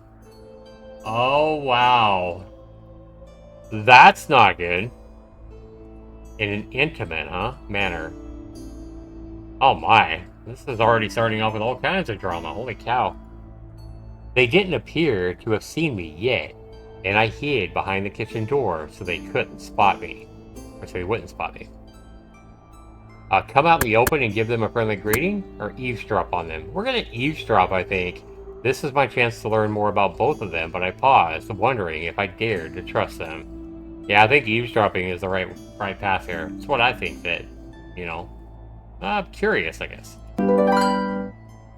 Oh, wow. That's not good. In an intimate, manner. Oh my. This is already starting off with all kinds of drama. Holy cow. They didn't appear to have seen me yet, and I hid behind the kitchen door so they couldn't spot me. Or so they wouldn't spot me. Come out in the open and give them a friendly greeting, or eavesdrop on them? We're going to eavesdrop, I think. This is my chance to learn more about both of them, but I paused, wondering if I dared to trust them. Yeah, I think eavesdropping is the right path here. It's what I think that, I'm curious, I guess.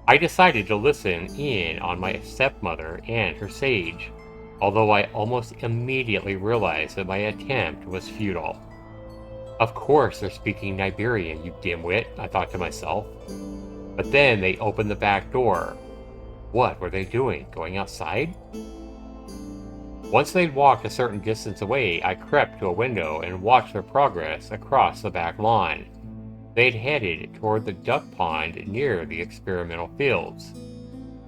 I decided to listen in on my stepmother and her sage, although I almost immediately realized that my attempt was futile. Of course they're speaking Iberian, you dimwit, I thought to myself. But then they opened the back door. What were they doing? Going outside? Once they'd walked a certain distance away, I crept to a window and watched their progress across the back lawn. They'd headed toward the duck pond near the experimental fields.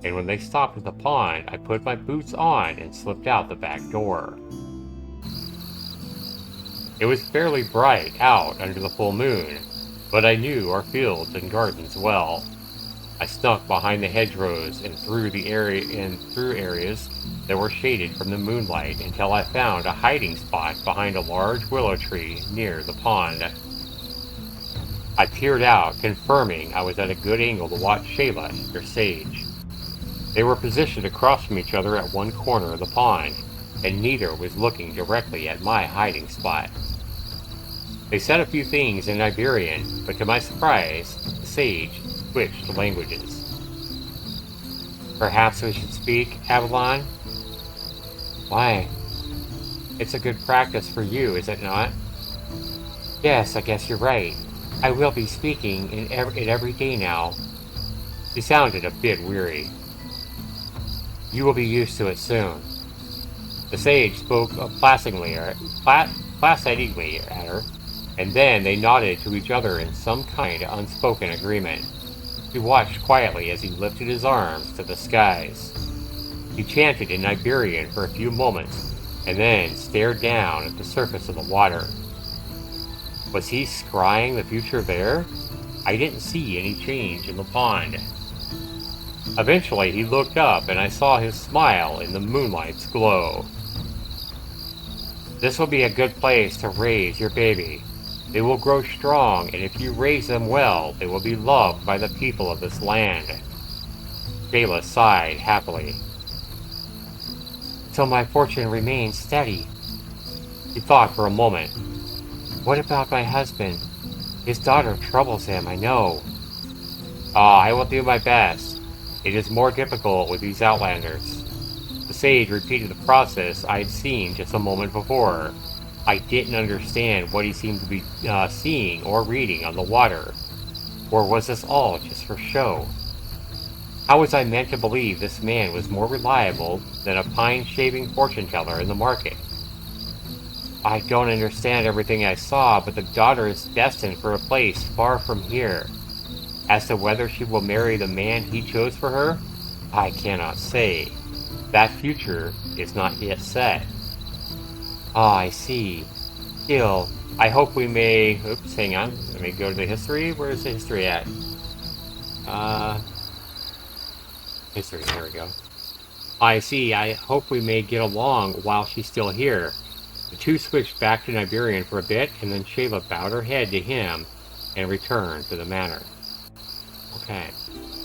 And when they stopped at the pond, I put my boots on and slipped out the back door. It was fairly bright out under the full moon, but I knew our fields and gardens well. I snuck behind the hedgerows and through areas that were shaded from the moonlight until I found a hiding spot behind a large willow tree near the pond. I peered out, confirming I was at a good angle to watch Shayla and her sage. They were positioned across from each other at one corner of the pond, and neither was looking directly at my hiding spot. They said a few things in Iberian, but to my surprise, the sage switched languages. Perhaps we should speak, Avalon? Why? It's a good practice for you, is it not? Yes, I guess you're right. I will be speaking it every day now. She sounded a bit weary. You will be used to it soon. The sage spoke placidly at her, and then they nodded to each other in some kind of unspoken agreement. He watched quietly as he lifted his arms to the skies. He chanted in Iberian for a few moments, and then stared down at the surface of the water. Was he scrying the future there? I didn't see any change in the pond. Eventually he looked up, and I saw his smile in the moonlight's glow. This will be a good place to raise your baby. They will grow strong, and if you raise them well, they will be loved by the people of this land. Shayla sighed happily. Till my fortune remains steady. He thought for a moment. What about my husband? His daughter troubles him, I know. I will do my best. It is more difficult with these outlanders. The sage repeated the process I had seen just a moment before. I didn't understand what he seemed to be seeing or reading on the water. Or was this all just for show? How was I meant to believe this man was more reliable than a pine-shaving fortune-teller in the market? I don't understand everything I saw, but the daughter is destined for a place far from here. As to whether she will marry the man he chose for her, I cannot say. That future is not yet set. I see. Still, I hope we may... Oops, hang on. Let me go to the history. Where's the history at? History, there we go. I see. I hope we may get along while she's still here. The two switched back to Iberian for a bit, and then Shayla bowed her head to him and returned to the manor. Okay.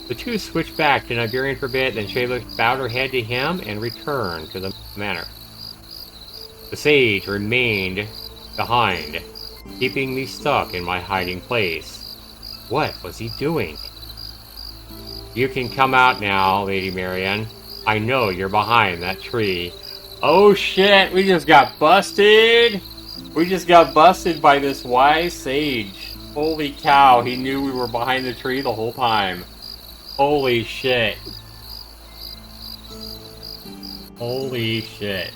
The two switched back to Iberian for a bit, then Shayla bowed her head to him and returned to the manor. The sage remained behind, keeping me stuck in my hiding place. What was he doing? You can come out now, Lady Marion. I know you're behind that tree. Oh shit, we just got busted! We just got busted by this wise sage. Holy cow, he knew we were behind the tree the whole time. Holy shit. Holy shit.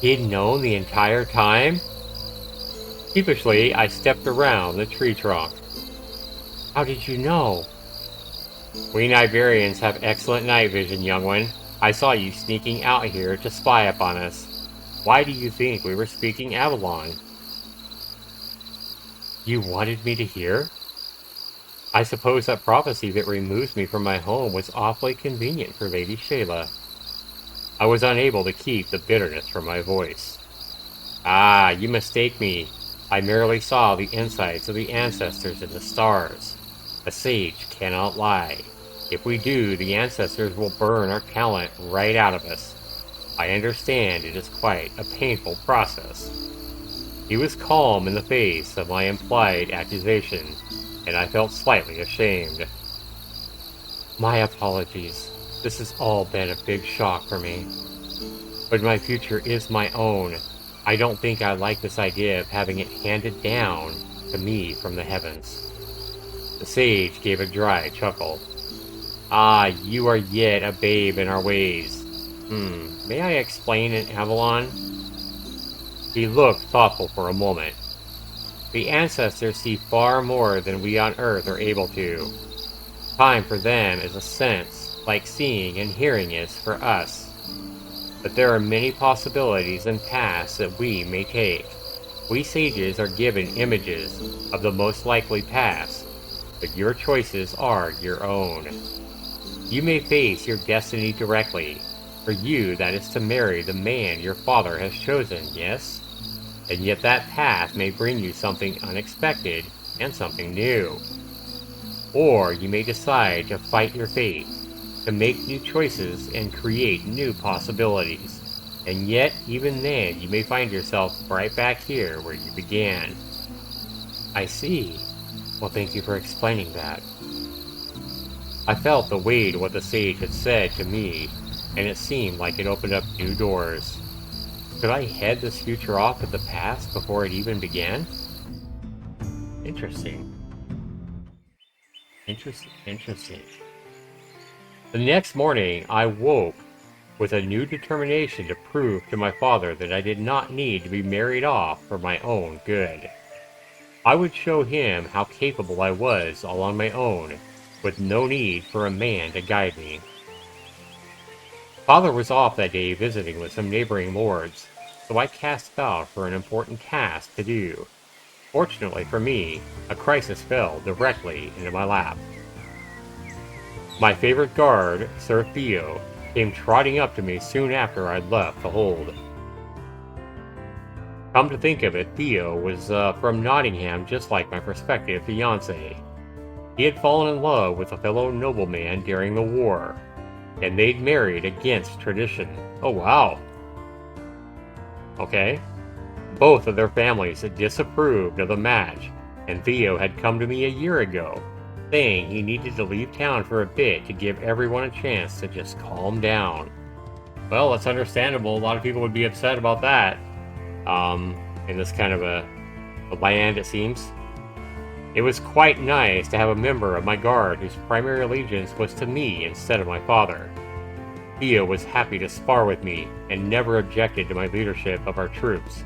He had known the entire time? Sheepishly, I stepped around the tree trunk. How did you know? We Iberians have excellent night vision, young one. I saw you sneaking out here to spy upon us. Why do you think we were speaking Avalon? You wanted me to hear? I suppose that prophecy that removes me from my home was awfully convenient for Lady Shayla. I was unable to keep the bitterness from my voice. Ah, you mistake me. I merely saw the insights of the ancestors in the stars. A sage cannot lie. If we do, the ancestors will burn our talent right out of us. I understand it is quite a painful process. He was calm in the face of my implied accusation, and I felt slightly ashamed. My apologies. This has all been a big shock for me. But my future is my own. I don't think I like this idea of having it handed down to me from the heavens. The sage gave a dry chuckle. Ah, you are yet a babe in our ways. May I explain in Avalon? He looked thoughtful for a moment. The ancestors see far more than we on Earth are able to. Time for them is a sense, like seeing and hearing is for us. But there are many possibilities and paths that we may take. We sages are given images of the most likely paths, but your choices are your own. You may face your destiny directly. For you, that is to marry the man your father has chosen, yes? and yet that path may bring you something unexpected and something new. Or you may decide to fight your fate, to make new choices and create new possibilities. And yet, even then, you may find yourself right back here where you began. I see. Well, thank you for explaining that. I felt the weight of what the sage had said to me, and it seemed like it opened up new doors. Could I head this future off at the past before it even began? Interesting. Interesting. The next morning, I woke with a new determination to prove to my father that I did not need to be married off for my own good. I would show him how capable I was all on my own, with no need for a man to guide me. Father was off that day visiting with some neighboring lords, so I cast about for an important task to do. Fortunately for me, a crisis fell directly into my lap. My favorite guard, Sir Theo, came trotting up to me soon after I'd left the hold. Come to think of it, Theo was from Nottingham, just like my prospective fiancé. He had fallen in love with a fellow nobleman during the war, and they'd married against tradition. Oh wow. Okay. Both of their families had disapproved of the match, and Theo had come to me a year ago, saying he needed to leave town for a bit to give everyone a chance to just calm down. Well, that's understandable. A lot of people would be upset about that. In this kind of a land, it seems. It was quite nice to have a member of my guard whose primary allegiance was to me instead of my father. Theo was happy to spar with me and never objected to my leadership of our troops.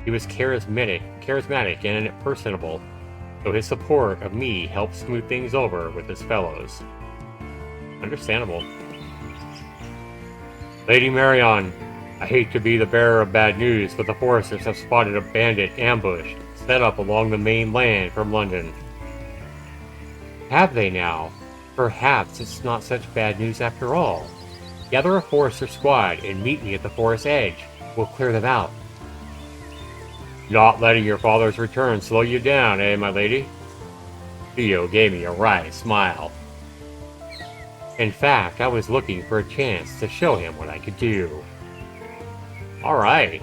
He was charismatic and personable, so his support of me helped smooth things over with his fellows. Understandable. Lady Marion, I hate to be the bearer of bad news, but the foresters have spotted a bandit ambush set up along the main land from London. Have they now? Perhaps it's not such bad news after all. Gather a forester squad and meet me at the forest edge. We'll clear them out. Not letting your father's return slow you down, eh, my lady? Theo gave me a wry smile. In fact, I was looking for a chance to show him what I could do. Alright.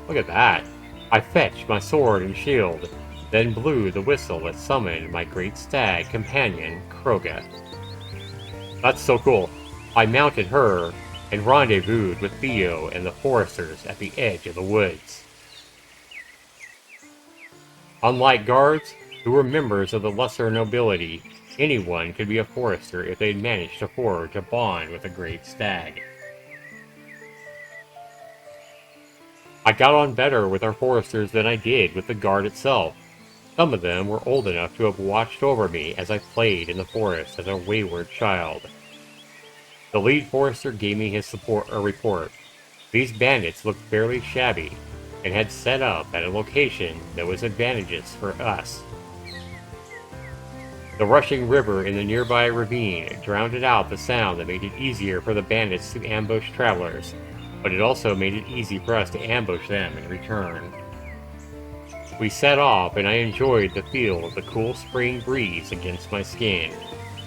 Look at that. I fetched my sword and shield, then blew the whistle that summoned my great stag companion, Kroga. That's so cool. I mounted her and rendezvoused with Theo and the foresters at the edge of the woods. Unlike guards, who were members of the lesser nobility, anyone could be a forester if they'd managed to forge a bond with a great stag. I got on better with our foresters than I did with the guard itself. Some of them were old enough to have watched over me as I played in the forest as a wayward child. The lead forester gave me his report. These bandits looked fairly shabby, and had set up at a location that was advantageous for us. The rushing river in the nearby ravine drowned out the sound that made it easier for the bandits to ambush travelers, but it also made it easy for us to ambush them in return. We set off, and I enjoyed the feel of the cool spring breeze against my skin.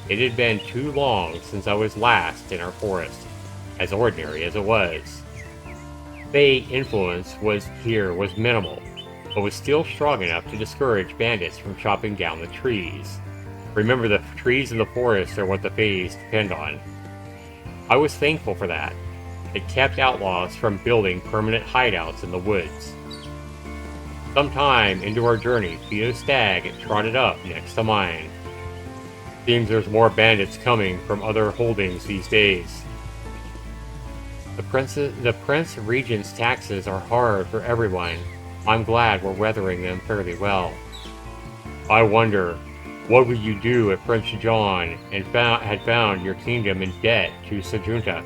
It had been too long since I was last in our forest, as ordinary as it was. Fey influence was minimal, but was still strong enough to discourage bandits from chopping down the trees. Remember, the trees in the forest are what the Fays depend on. I was thankful for that. It kept outlaws from building permanent hideouts in the woods. Sometime into our journey, Theo's stag trotted up next to mine. Seems there's more bandits coming from other holdings these days. The Prince Regent's taxes are hard for everyone. I'm glad we're weathering them fairly well. I wonder, what would you do if Prince John had found your kingdom in debt to Sajunta?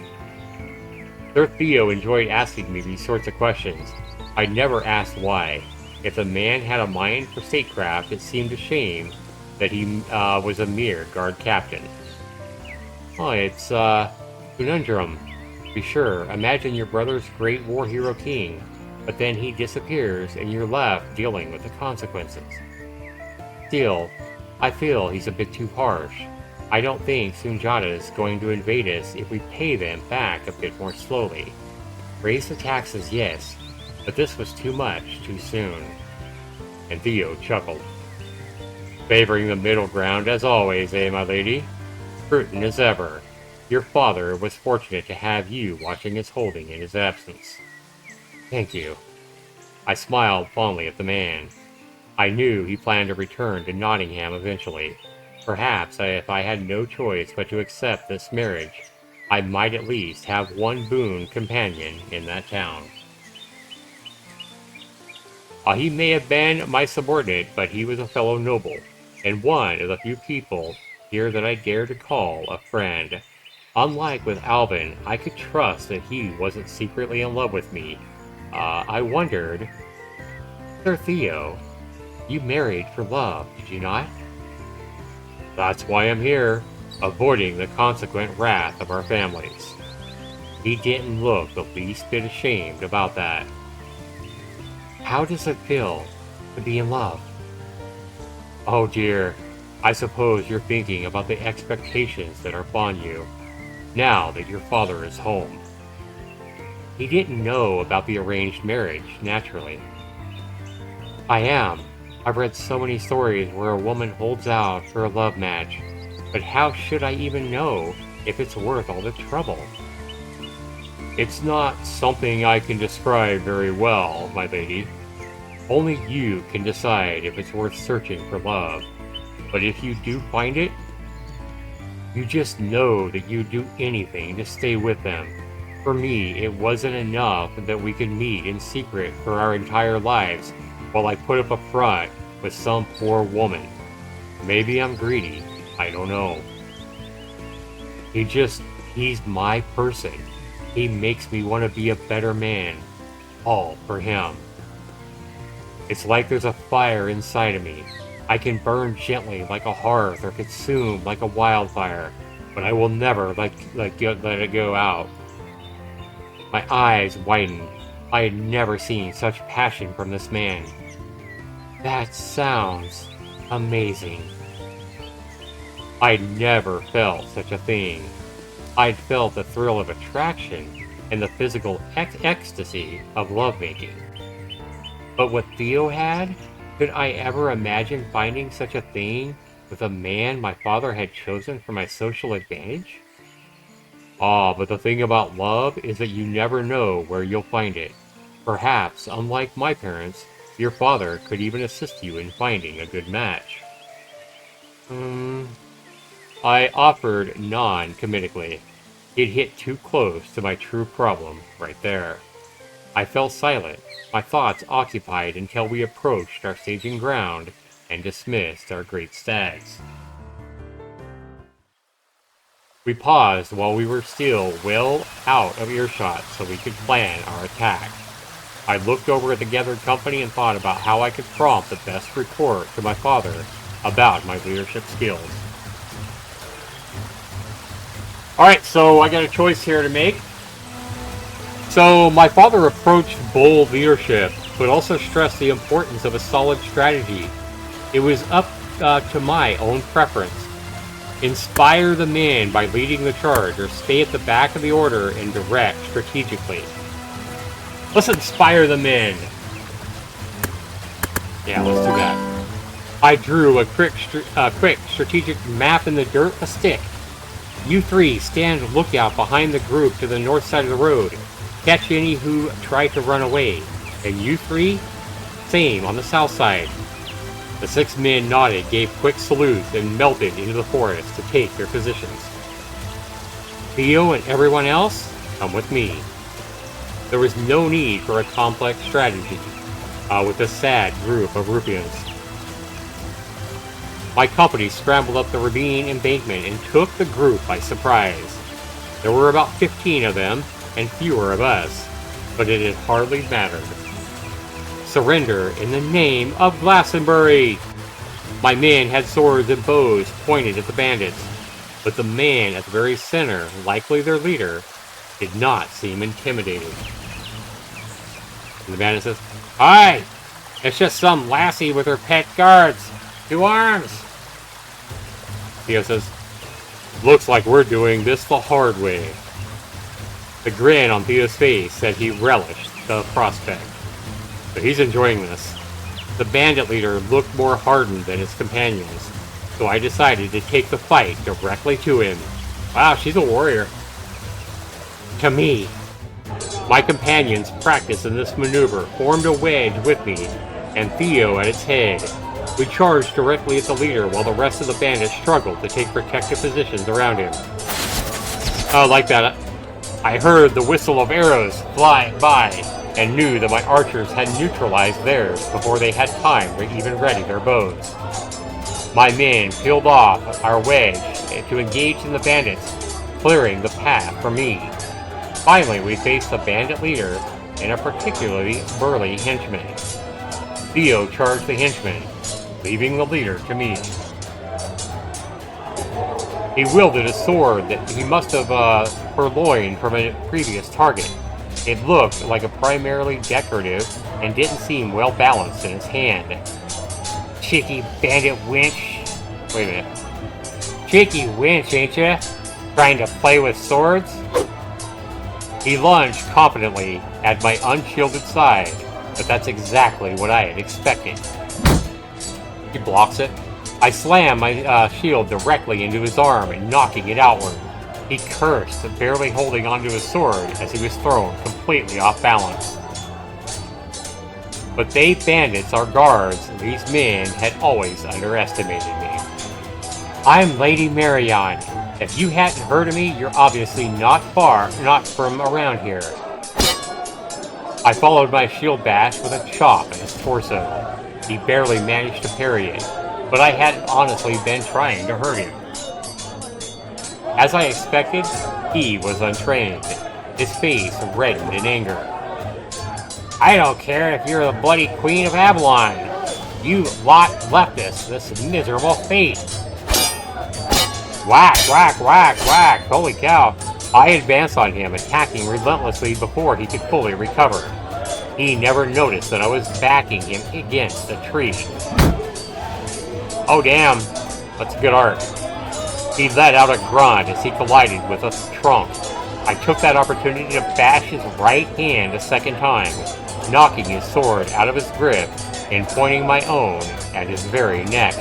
Sir Theo enjoyed asking me these sorts of questions. I never asked why. If the man had a mind for statecraft, it seemed a shame that he was a mere guard captain. Oh, it's conundrum. Be sure, imagine your brother's great war hero king, but then he disappears and you're left dealing with the consequences. Still, I feel he's a bit too harsh. I don't think Sunjata is going to invade us if we pay them back a bit more slowly. Raise the taxes, yes, but this was too much too soon. And Theo chuckled. Favoring the middle ground as always, eh, my lady? Prudent as ever. Your father was fortunate to have you watching his holding in his absence. Thank you. I smiled fondly at the man. I knew he planned to return to Nottingham eventually. Perhaps if I had no choice but to accept this marriage, I might at least have one boon companion in that town. He may have been my subordinate, but he was a fellow noble, and one of the few people here that I dare to call a friend. Unlike with Alvin, I could trust that he wasn't secretly in love with me. I wondered, Sir Theo, you married for love, did you not? That's why I'm here, avoiding the consequent wrath of our families. He didn't look the least bit ashamed about that. How does it feel to be in love? Oh dear, I suppose you're thinking about the expectations that are upon you, now that your father is home. He didn't know about the arranged marriage, naturally. I am. I've read so many stories where a woman holds out for a love match, but how should I even know if it's worth all the trouble? It's not something I can describe very well, my lady. Only you can decide if it's worth searching for love. But if you do find it, you just know that you'd do anything to stay with them. For me, it wasn't enough that we could meet in secret for our entire lives while I put up a front with some poor woman. Maybe I'm greedy, I don't know. He's my person. He makes me want to be a better man. All for him. It's like there's a fire inside of me. I can burn gently like a hearth or consume like a wildfire, but I will never let it go out. My eyes widened. I had never seen such passion from this man. That sounds amazing. I'd never felt such a thing. I'd felt the thrill of attraction and the physical ecstasy of lovemaking. But what Theo had? Could I ever imagine finding such a thing with a man my father had chosen for my social advantage? But the thing about love is that you never know where you'll find it. Perhaps, unlike my parents, your father could even assist you in finding a good match. I offered non-comedically. It hit too close to my true problem right there. I fell silent, my thoughts occupied until we approached our staging ground and dismissed our great stags. We paused while we were still well out of earshot so we could plan our attack. I looked over at the gathered company and thought about how I could prompt the best report to my father about my leadership skills. Alright, so I got a choice here to make. So my father approached bold leadership, but also stressed the importance of a solid strategy. It was up to my own preference. Inspire the men by leading the charge, or stay at the back of the order and direct strategically. Let's inspire the men. Yeah, let's do that. I drew a quick strategic map in the dirt with a stick. You three stand lookout behind the group to the north side of the road. Catch any who try to run away. And you three, same on the south side. The 6 men nodded, gave quick salutes, and melted into the forest to take their positions. Theo and everyone else, come with me. There was no need for a complex strategy with this sad group of ruffians. My company scrambled up the ravine embankment and took the group by surprise. There were about 15 of them, and fewer of us, but it had hardly mattered. Surrender in the name of Glastonbury! My men had swords and bows pointed at the bandits, but the man at the very center, likely their leader, did not seem intimidated. And the bandit says, "Hi! It's just some lassie with her pet guards. 2 arms." Theo says, "Looks like we're doing this the hard way." The grin on Theo's face said he relished the prospect. So he's enjoying this. The bandit leader looked more hardened than his companions, so I decided to take the fight directly to him. Wow, she's a warrior. To me. My companions practiced in this maneuver, formed a wedge with me, and Theo at its head. We charged directly at the leader while the rest of the bandits struggled to take protective positions around him. Oh, like that. I heard the whistle of arrows flying by and knew that my archers had neutralized theirs before they had time to even ready their bows. My men peeled off our wedge to engage in the bandits, clearing the path for me. Finally, we faced the bandit leader and a particularly burly henchman. Theo charged the henchman, leaving the leader to me. He wielded a sword that he must have purloined from a previous target. It looked like a primarily decorative and didn't seem well balanced in his hand. Cheeky bandit wench. Wait a minute. Cheeky wench, ain't ya? Trying to play with swords? He lunged confidently at my unshielded side, but that's exactly what I had expected. He blocks it. I slam my shield directly into his arm and knocking it outward. He cursed, barely holding onto his sword as he was thrown completely off balance. But they bandits are guards, and these men had always underestimated me. I'm Lady Marion. If you hadn't heard of me, you're obviously not from around here. I followed my shield bash with a chop at his torso. He barely managed to parry it, but I hadn't honestly been trying to hurt him. As I expected, he was untrained, his face reddened in anger. I don't care if you're the bloody queen of Avalon. You lot left us this miserable fate. Whack, whack, whack, whack. Holy cow. I advanced on him, attacking relentlessly before he could fully recover. He never noticed that I was backing him against a tree. Oh damn, that's good art. He let out a grunt as he collided with a trunk. I took that opportunity to bash his right hand a second time, knocking his sword out of his grip and pointing my own at his very neck.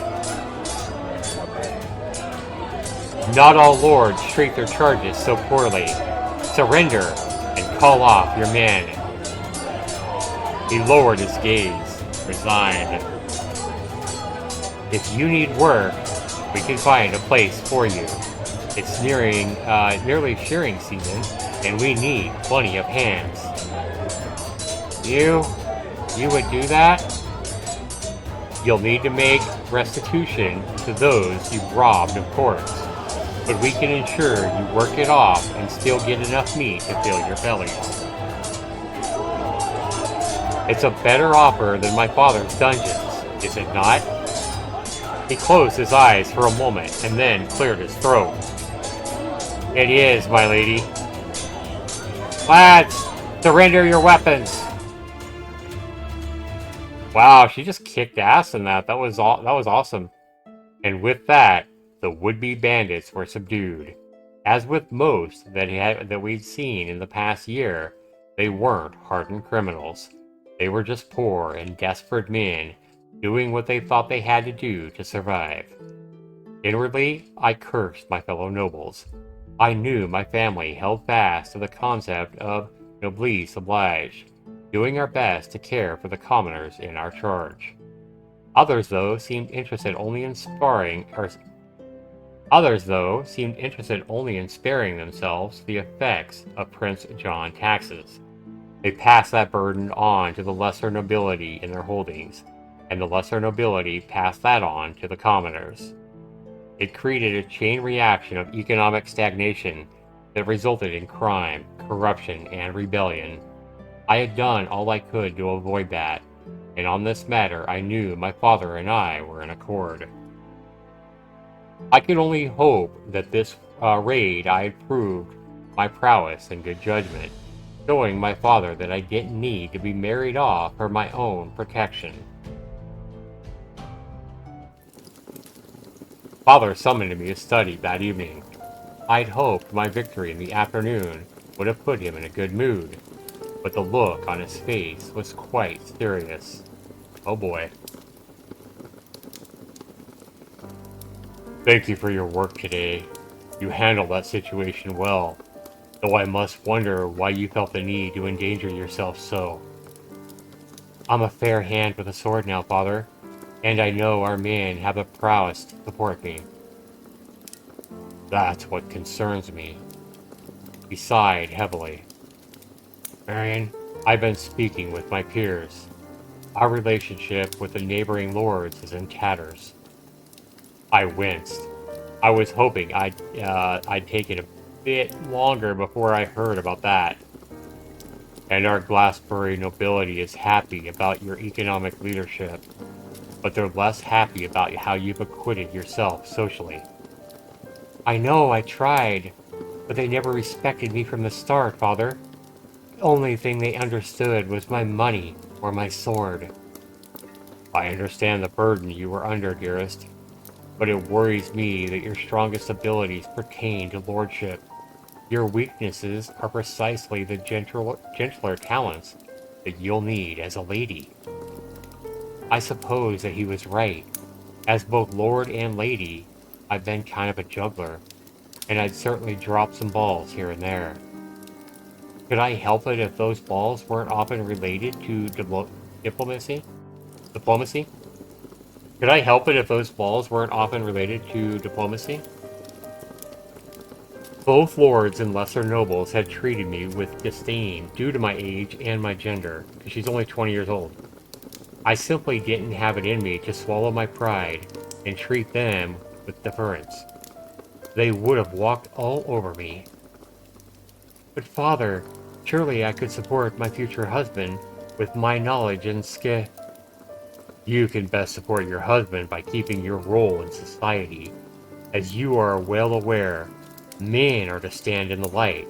Not all lords treat their charges so poorly. Surrender and call off your men. He lowered his gaze, resigned. If you need work, we can find a place for you. It's nearly shearing season, and we need plenty of hands. You would do that? You'll need to make restitution to those you robbed, of course. But we can ensure you work it off and still get enough meat to fill your bellies. It's a better offer than my father's dungeons, is it not? He closed his eyes for a moment and then cleared his throat. It is, my lady. Lads, surrender your weapons. Wow, she just kicked ass in that. That was awesome. And with that, the would-be bandits were subdued. As with most that we'd seen in the past year, they weren't hardened criminals. They were just poor and desperate men doing what they thought they had to do to survive. Inwardly, I cursed my fellow nobles. I knew my family held fast to the concept of noblesse oblige, doing our best to care for the commoners in our charge. Others, though, seemed interested only in sparing themselves the effects of Prince John taxes. They passed that burden on to the lesser nobility in their holdings, and the lesser nobility passed that on to the commoners. It created a chain reaction of economic stagnation that resulted in crime, corruption, and rebellion. I had done all I could to avoid that, and on this matter I knew my father and I were in accord. I could only hope that this raid I had proved my prowess and good judgment. showing my father that I didn't need to be married off for my own protection. Father summoned me to study that evening. I'd hoped my victory in the afternoon would have put him in a good mood, but the look on his face was quite serious. Oh boy. Thank you for your work today. You handled that situation well, though I must wonder why you felt the need to endanger yourself so. I'm a fair hand with a sword now, Father, and I know our men have the prowess to support me. That's what concerns me. He sighed heavily. Marion, I've been speaking with my peers. Our relationship with the neighboring lords is in tatters. I winced. I was hoping I'd take it a bit longer before I heard about that. And our Glassbury nobility is happy about your economic leadership, but they're less happy about how you've acquitted yourself socially. I know I tried, but they never respected me from the start, Father. The only thing they understood was my money or my sword. I understand the burden you were under, dearest, but it worries me that your strongest abilities pertain to lordship. Your weaknesses are precisely the gentler talents that you'll need as a lady. I suppose that he was right. As both lord and lady, I've been kind of a juggler, and I'd certainly drop some balls here and there. Could I help it if those balls weren't often related to diplomacy? Diplomacy? Could I help it if those balls weren't often related to diplomacy? Both lords and lesser nobles had treated me with disdain due to my age and my gender, because she's only 20 years old. I simply didn't have it in me to swallow my pride and treat them with deference. They would have walked all over me. But Father, surely I could support my future husband with my knowledge and skill. You can best support your husband by keeping your role in society. As you are well aware, men are to stand in the light,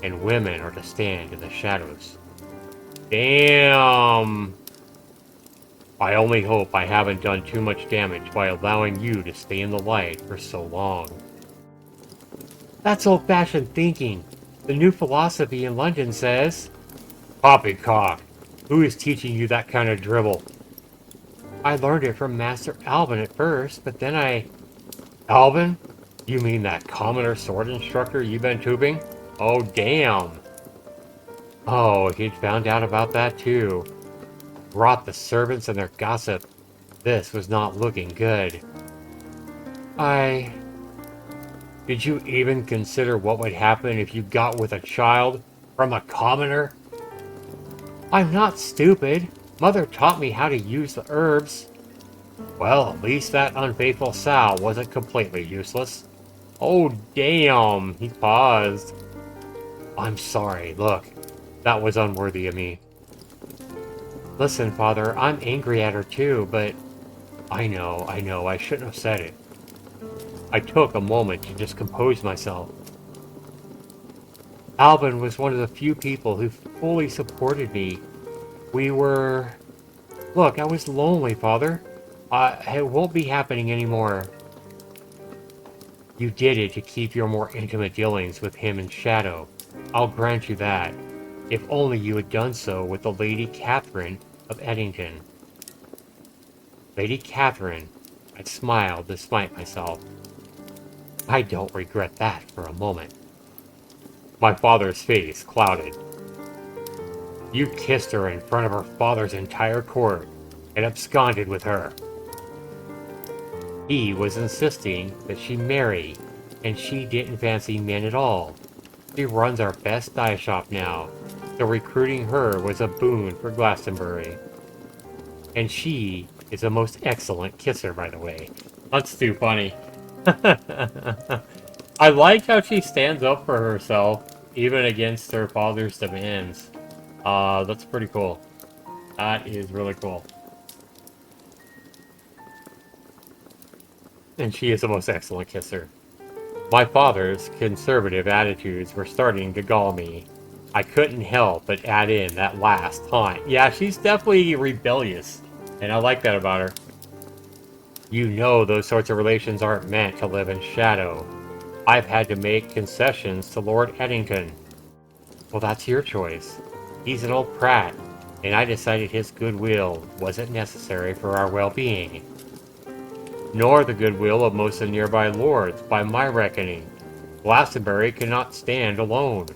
and women are to stand in the shadows. Damn! I only hope I haven't done too much damage by allowing you to stay in the light for so long. That's old-fashioned thinking. The new philosophy in London says... Poppycock! Who is teaching you that kind of dribble? I learned it from Master Alvin at first, but then Alvin? You mean that commoner sword instructor you've been tubing? Oh, damn! Oh, he'd found out about that too. Brought the servants and their gossip. This was not looking good. Did you even consider what would happen if you got with a child from a commoner? I'm not stupid. Mother taught me how to use the herbs. Well, at least that unfaithful sow wasn't completely useless. Oh, damn! He paused. I'm sorry, look. That was unworthy of me. Listen, Father, I'm angry at her too, but... I know, I shouldn't have said it. I took a moment to just compose myself. Alvin was one of the few people who fully supported me. We were... Look, I was lonely, Father. It won't be happening anymore. You did it to keep your more intimate dealings with him in shadow. I'll grant you that. If only you had done so with the Lady Catherine of Eddington. Lady Catherine. I smiled despite myself. I don't regret that for a moment. My father's face clouded. You kissed her in front of her father's entire court and absconded with her. He was insisting that she marry, and she didn't fancy men at all. She runs our best dye shop now, so recruiting her was a boon for Glastonbury. And she is a most excellent kisser, by the way. That's too funny. I like how she stands up for herself, even against her father's demands. That's pretty cool. That is really cool. And she is the most excellent kisser. My father's conservative attitudes were starting to gall me. I couldn't help but add in that last time. Yeah, she's definitely rebellious, and I like that about her. You know those sorts of relations aren't meant to live in shadow. I've had to make concessions to Lord Eddington. Well, that's your choice. He's an old prat, and I decided his goodwill wasn't necessary for our well-being. Nor the goodwill of most of the nearby lords, by my reckoning. Glastonbury cannot stand alone.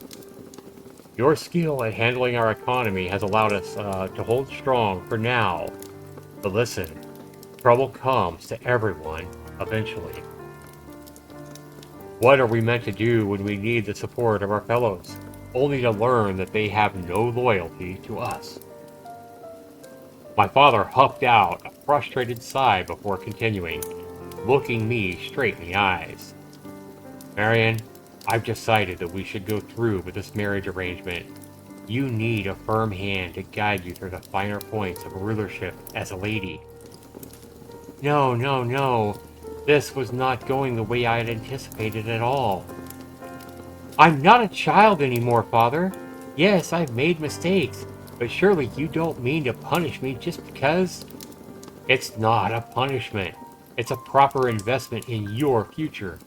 Your skill at handling our economy has allowed us to hold strong for now. But listen, trouble comes to everyone eventually. What are we meant to do when we need the support of our fellows, only to learn that they have no loyalty to us? My father huffed out a frustrated sigh before continuing, looking me straight in the eyes. Marion, I've decided that we should go through with this marriage arrangement. You need a firm hand to guide you through the finer points of rulership as a lady. No, no, no. This was not going the way I had anticipated at all. I'm not a child anymore, Father. Yes, I've made mistakes, but surely you don't mean to punish me just because? It's not a punishment. It's a proper investment in your future.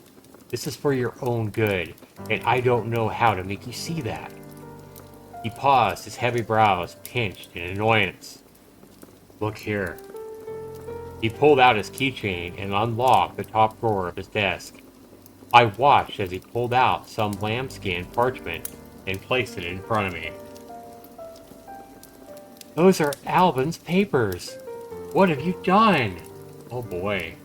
This is for your own good, and I don't know how to make you see that. He paused, his heavy brows pinched in annoyance. Look here. He pulled out his keychain and unlocked the top drawer of his desk. I watched as he pulled out some lambskin parchment and placed it in front of me. Those are Alvin's papers. What have you done? Oh boy.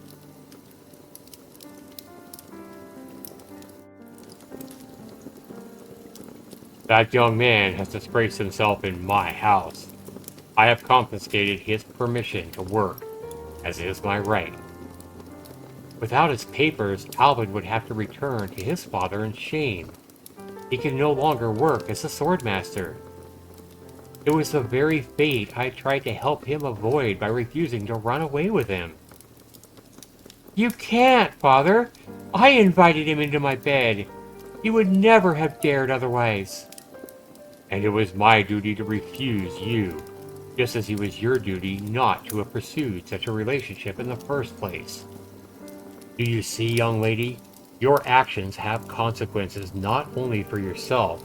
That young man has disgraced himself in my house. I have confiscated his permission to work, as is my right. Without his papers, Alvin would have to return to his father in shame. He can no longer work as a swordmaster. It was the very fate I tried to help him avoid by refusing to run away with him. You can't, Father! I invited him into my bed. He would never have dared otherwise. And it was my duty to refuse you, just as it was your duty not to have pursued such a relationship in the first place. Do you see, young lady? Your actions have consequences not only for yourself,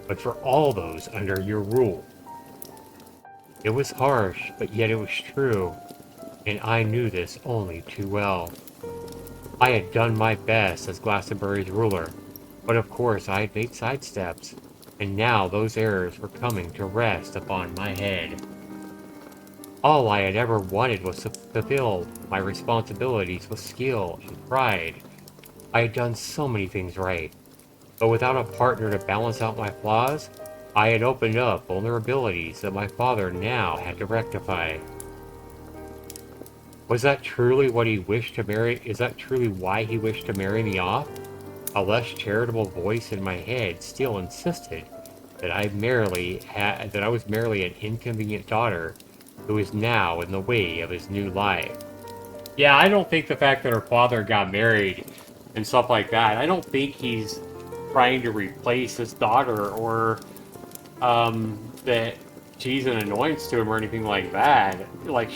but for all those under your rule. It was harsh, but yet it was true, and I knew this only too well. I had done my best as Glastonbury's ruler, but of course I had made sidesteps, and now those errors were coming to rest upon my head. All I had ever wanted was to fulfill my responsibilities with skill and pride. I had done so many things right, but without a partner to balance out my flaws, I had opened up vulnerabilities that my father now had to rectify. Was that truly what he wished to marry? Is that truly why he wished to marry me off? A less charitable voice in my head still insisted that I was merely an inconvenient daughter who is now in the way of his new life. Yeah, I don't think the fact that her father got married and stuff like that, I don't think he's trying to replace his daughter or that she's an annoyance to him or anything like that. Like,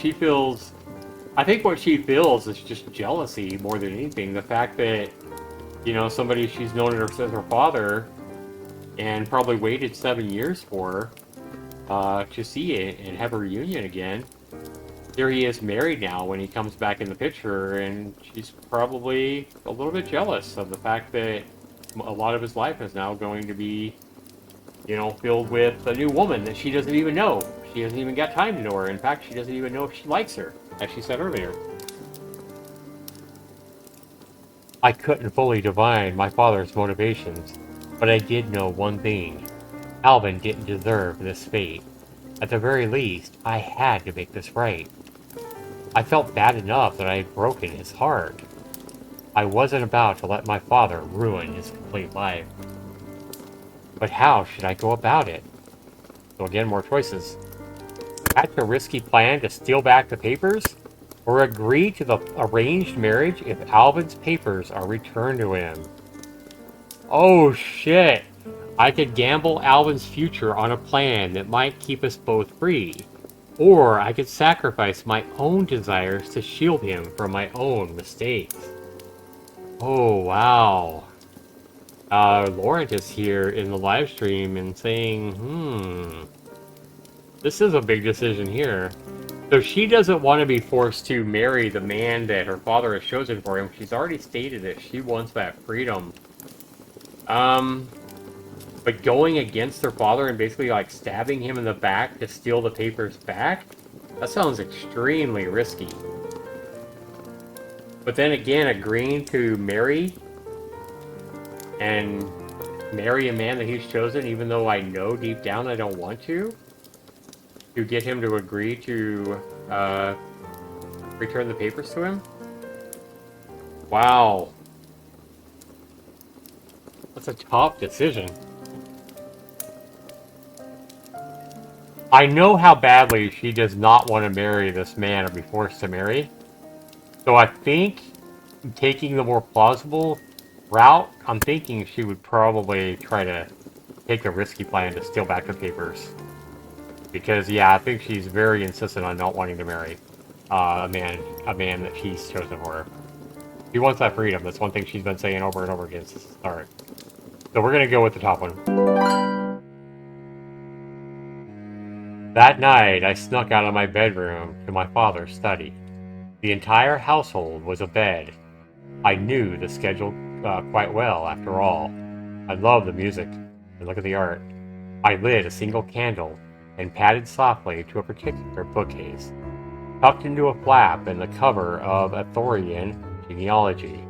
I think what she feels is just jealousy more than anything. The fact that, somebody she's known as her father and probably waited 7 years for to see it and have a reunion again. There he is married now when he comes back in the picture, and she's probably a little bit jealous of the fact that a lot of his life is now going to be, filled with a new woman that she doesn't even know. She hasn't even got time to know her. In fact, she doesn't even know if she likes her, as she said earlier. I couldn't fully divine my father's motivations, but I did know one thing. Alvin didn't deserve this fate. At the very least, I had to make this right. I felt bad enough that I had broken his heart. I wasn't about to let my father ruin his complete life. But how should I go about it? So again, more choices. Hatch a risky plan to steal back the papers? Or agree to the arranged marriage if Alvin's papers are returned to him? Oh shit! I could gamble Alvin's future on a plan that might keep us both free, or I could sacrifice my own desires to shield him from my own mistakes. Oh, wow. Laurent is here in the live stream and saying, this is a big decision here. So she doesn't want to be forced to marry the man that her father has chosen for him. She's already stated that she wants that freedom. But going against her father and basically like stabbing him in the back to steal the papers back? That sounds extremely risky. But then again, agreeing to marry and marry a man that he's chosen, even though I know deep down I don't want to get him to agree to return the papers to him? Wow. That's a tough decision. I know how badly she does not want to marry this man or be forced to marry. So I think taking the more plausible route, I'm thinking she would probably try to take a risky plan to steal back the papers. Because, yeah, I think she's very insistent on not wanting to marry a man that she's chosen for her. She wants that freedom. That's one thing she's been saying over and over again since the start. So we're going to go with the top one. That night, I snuck out of my bedroom to my father's study. The entire household was abed. I knew the schedule quite well, after all. I love the music, and look at the art. I lit a single candle and padded softly to a particular bookcase, tucked into a flap in the cover of Arthurian genealogy.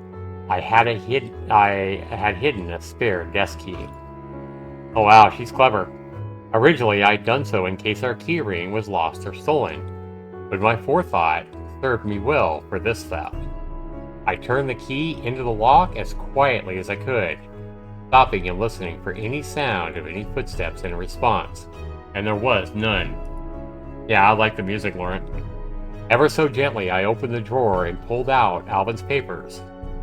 I had hidden a spare desk key. Oh wow, she's clever. Originally, I'd done so in case our keyring was lost or stolen, but my forethought served me well for this theft. I turned the key into the lock as quietly as I could, stopping and listening for any sound of any footsteps in response, and there was none. Yeah, I like the music, Laurent. Ever so gently, I opened the drawer and pulled out Alvin's papers,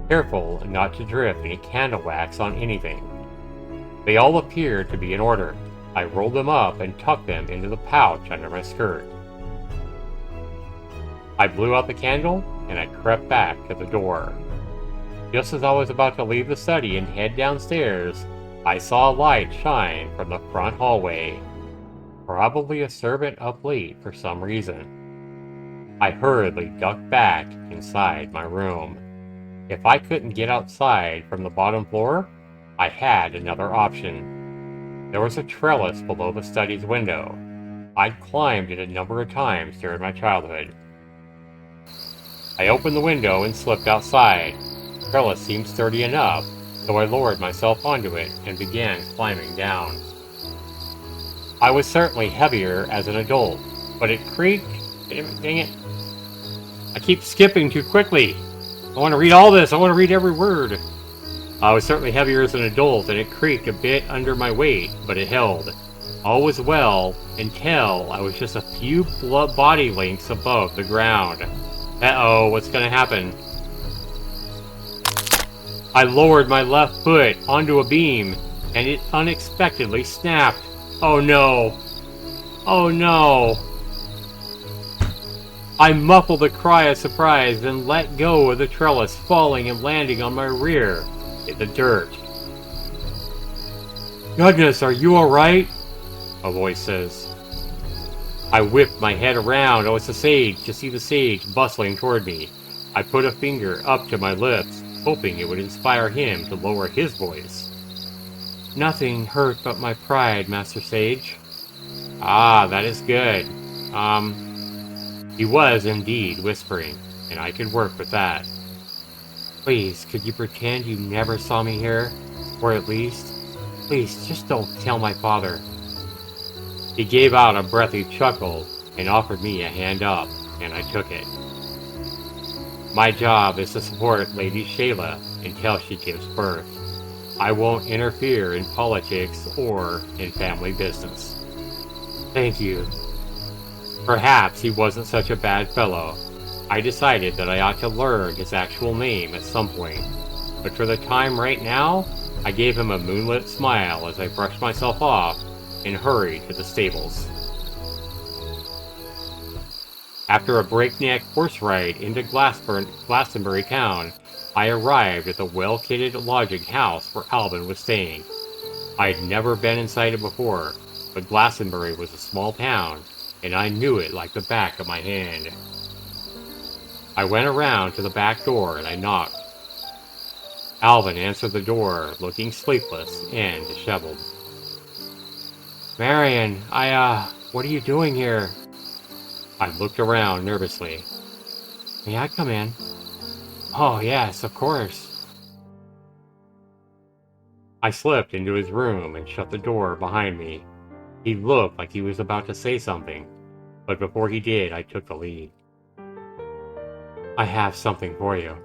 careful not to drip any candle wax on anything. They all appeared to be in order. I rolled them up and tucked them into the pouch under my skirt. I blew out the candle and I crept back to the door. Just as I was about to leave the study and head downstairs, I saw a light shine from the front hallway. Probably a servant up late for some reason. I hurriedly ducked back inside my room. If I couldn't get outside from the bottom floor, I had another option. There was a trellis below the study's window. I'd climbed it a number of times during my childhood. I opened the window and slipped outside. The trellis seemed sturdy enough, so I lowered myself onto it and began climbing down. I was certainly heavier as an adult, but it creaked. Dang it. I keep skipping too quickly. I want to read all this. I want to read every word. I was certainly heavier as an adult, and it creaked a bit under my weight, but it held. All was well until I was just a few body lengths above the ground. Uh-oh, what's going to happen? I lowered my left foot onto a beam, and it unexpectedly snapped. Oh no! Oh no! I muffled a cry of surprise, then let go of the trellis, falling and landing on my rear in the dirt. Goodness, are you alright? A voice says. I whipped my head around. Oh, it's the sage, to see the sage bustling toward me. I put a finger up to my lips, hoping it would inspire him to lower his voice. Nothing hurt but my pride, Master Sage. Ah, that is good. He was indeed whispering, and I could work with that. Please, could you pretend you never saw me here? Or at least, please, just don't tell my father. He gave out a breathy chuckle and offered me a hand up, and I took it. My job is to support Lady Shayla until she gives birth. I won't interfere in politics or in family business. Thank you. Perhaps he wasn't such a bad fellow. I decided that I ought to learn his actual name at some point. But for the time right now, I gave him a moonlit smile as I brushed myself off and hurried to the stables. After a breakneck horse ride into Glastonbury town, I arrived at the well-kitted lodging house where Alvin was staying. I had never been inside it before, but Glastonbury was a small town, and I knew it like the back of my hand. I went around to the back door and I knocked. Alvin answered the door, looking sleepless and disheveled. Marion, what are you doing here? I looked around nervously. May I come in? Oh, yes, of course. I slipped into his room and shut the door behind me. He looked like he was about to say something, but before he did, I took the lead. I have something for you.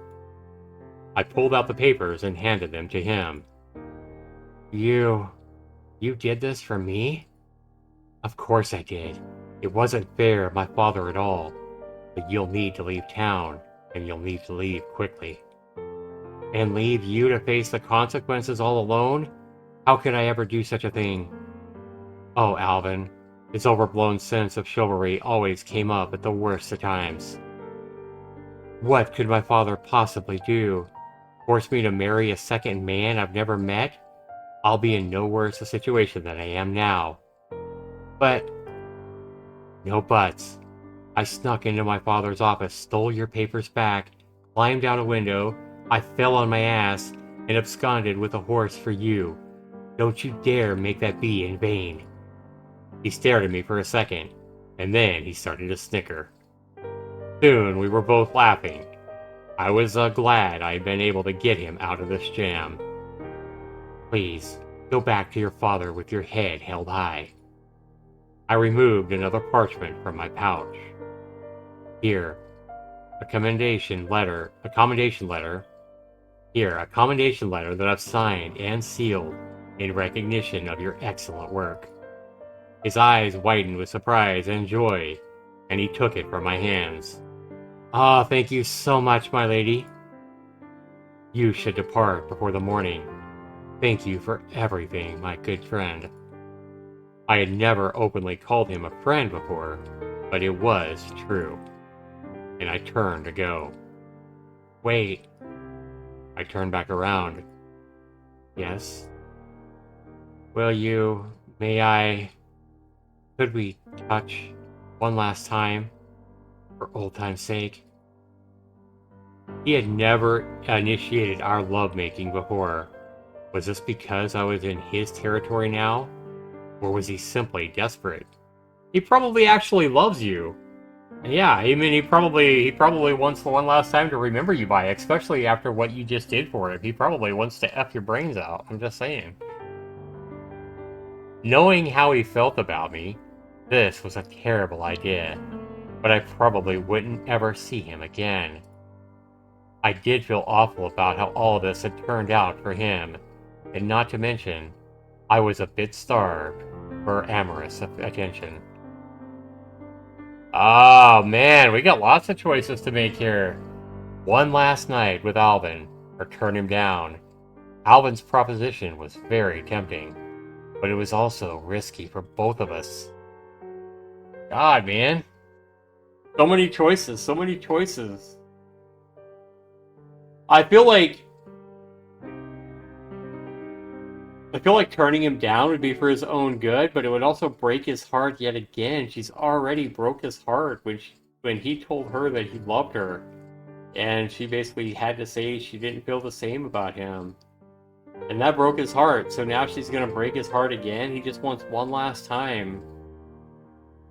I pulled out the papers and handed them to him. You did this for me? Of course I did. It wasn't fair of my father at all. But you'll need to leave town, and you'll need to leave quickly. And leave you to face the consequences all alone? How could I ever do such a thing? Oh, Alvin, his overblown sense of chivalry always came up at the worst of times. What could my father possibly do? Force me to marry a second man I've never met? I'll be in no worse a situation than I am now. But no buts. I snuck into my father's office, stole your papers back, climbed out a window, I fell on my ass, and absconded with a horse for you. Don't you dare make that be in vain. He stared at me for a second, and then he started to snicker. Soon we were both laughing. I was glad I had been able to get him out of this jam. Please, go back to your father with your head held high. I removed another parchment from my pouch. Here, a commendation letter that I've signed and sealed in recognition of your excellent work. His eyes widened with surprise and joy, and he took it from my hands. Ah, thank you so much, my lady. You should depart before the morning. Thank you for everything, my good friend. I had never openly called him a friend before, but it was true. And I turned to go. Wait. I turned back around. Yes? Could we touch one last time, for old time's sake? He had never initiated our lovemaking before. Was this because I was in his territory now? Or was he simply desperate? He probably actually loves you. Yeah, I mean, he probably wants the one last time to remember you by, especially after what you just did for him. He probably wants to F your brains out. I'm just saying. Knowing how he felt about me, this was a terrible idea, but I probably wouldn't ever see him again. I did feel awful about how all of this had turned out for him, and not to mention, I was a bit starved for amorous attention. Oh man, we got lots of choices to make here. One last night with Alvin, or turn him down. Alvin's proposition was very tempting, but it was also risky for both of us. God, man. So many choices, so many choices. I feel like turning him down would be for his own good, but it would also break his heart yet again. She's already broke his heart when he told her that he loved her. And she basically had to say she didn't feel the same about him. And that broke his heart, so now she's gonna break his heart again. He just wants one last time.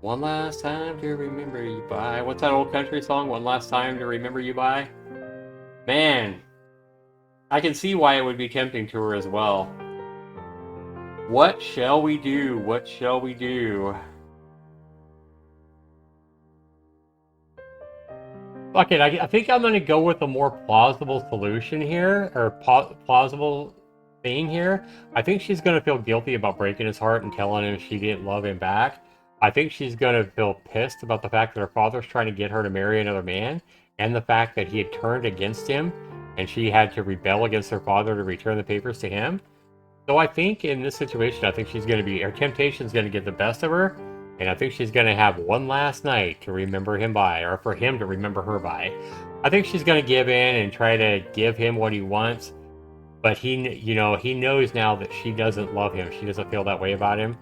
One last time to remember you by. What's that old country song? One last time to remember you by? Man, I can see why it would be tempting to her as well. What shall we do? What shall we do? Fuck it, I think I'm gonna go with a more plausible solution here, or plausible thing here. I think she's gonna feel guilty about breaking his heart and telling him she didn't love him back. I think she's gonna feel pissed about the fact that her father's trying to get her to marry another man, and the fact that he had turned against him, and she had to rebel against her father to return the papers to him. So I think in this situation, I think she's going to be, her temptation's going to get the best of her, and I think she's going to have one last night to remember him by, or for him to remember her by. I think she's going to give in and try to give him what he wants, but he knows now that she doesn't love him. She doesn't feel that way about him.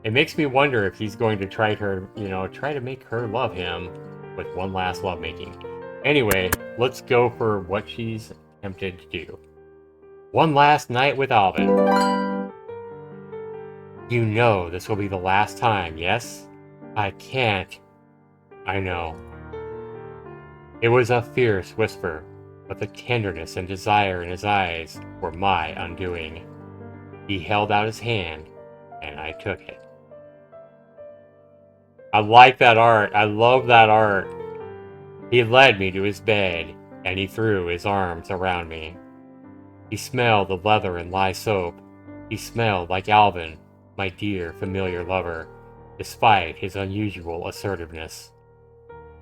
It makes me wonder if he's going to try to make her love him with one last lovemaking. Anyway, let's go for what she's tempted to do. One last night with Alvin. You know this will be the last time, yes? I can't. I know. It was a fierce whisper, but the tenderness and desire in his eyes were my undoing. He held out his hand, and I took it. I like that art. I love that art. He led me to his bed, and he threw his arms around me. He smelled the leather and lye soap. He smelled like Alvin, my dear familiar lover, despite his unusual assertiveness.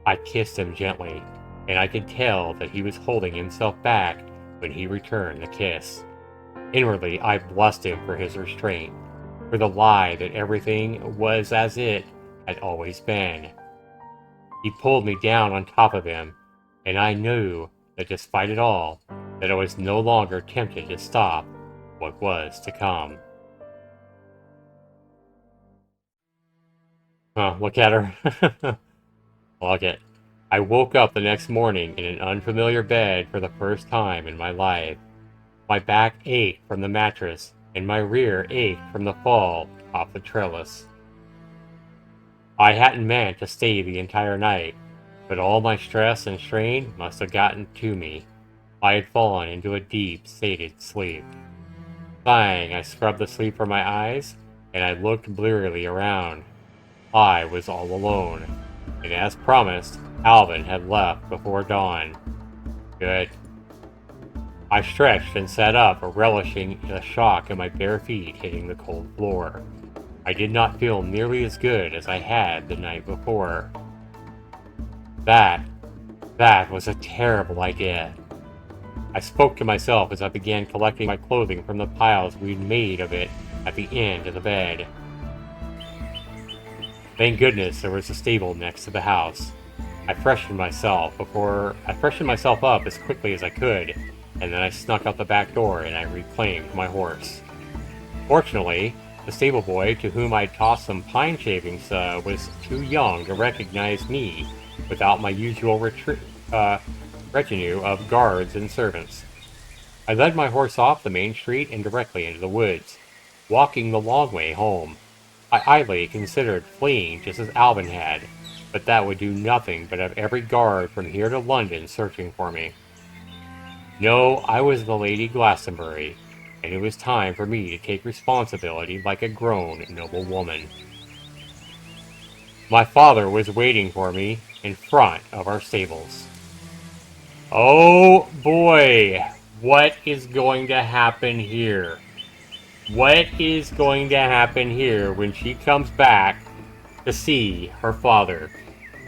I kissed him gently, and I could tell that he was holding himself back when he returned the kiss. Inwardly, I blessed him for his restraint, for the lie that everything was as it had always been. He pulled me down on top of him, and I knew that despite it all, that I was no longer tempted to stop what was to come. Oh, look at her. Look it. I woke up the next morning in an unfamiliar bed for the first time in my life. My back ached from the mattress, and my rear ached from the fall off the trellis. I hadn't meant to stay the entire night, but all my stress and strain must have gotten to me. I had fallen into a deep, sated sleep. Sighing, I scrubbed the sleep from my eyes, and I looked blearily around. I was all alone, and as promised, Alvin had left before dawn. Good. I stretched and sat up, relishing the shock of my bare feet hitting the cold floor. I did not feel nearly as good as I had the night before. That was a terrible idea. I spoke to myself as I began collecting my clothing from the piles we'd made of it at the end of the bed. Thank goodness there was a stable next to the house. I freshened myself up as quickly as I could, and then I snuck out the back door and I reclaimed my horse. Fortunately, the stable boy to whom I'd tossed some pine shavings was too young to recognize me without my usual retinue of guards and servants. I led my horse off the main street and directly into the woods, walking the long way home. I idly considered fleeing just as Alvin had, but that would do nothing but have every guard from here to London searching for me. No, I was the Lady Glastonbury, and it was time for me to take responsibility like a grown, noble woman. My father was waiting for me in front of our stables. Oh boy, what is going to happen here? What is going to happen here when she comes back to see her father?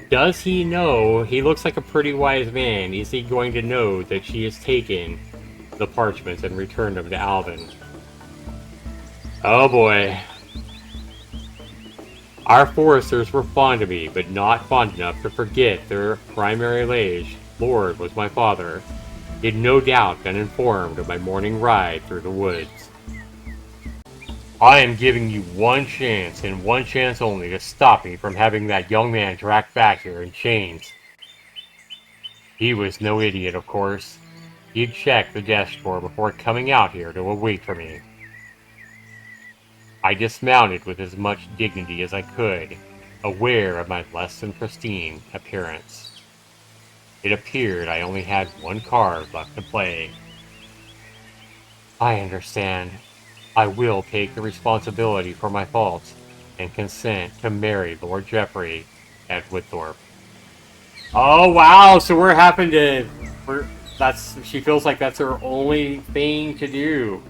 Does he know? He looks like a pretty wise man. Is he going to know that she has taken the parchments and returned them to Alvin? Oh boy. Our foresters were fond of me, but not fond enough to forget their primary liege. Lord was my father. He had no doubt been informed of my morning ride through the woods. I am giving you one chance, and one chance only, to stop me from having that young man dragged back here in chains. He was no idiot, of course. He'd checked the desk drawer before coming out here to await for me. I dismounted with as much dignity as I could, aware of my less than pristine appearance. It appeared I only had one card left to play. I understand. I will take the responsibility for my faults and consent to marry Lord Geoffrey at Whitthorpe. Oh wow! So we're having to. She feels like that's her only thing to do.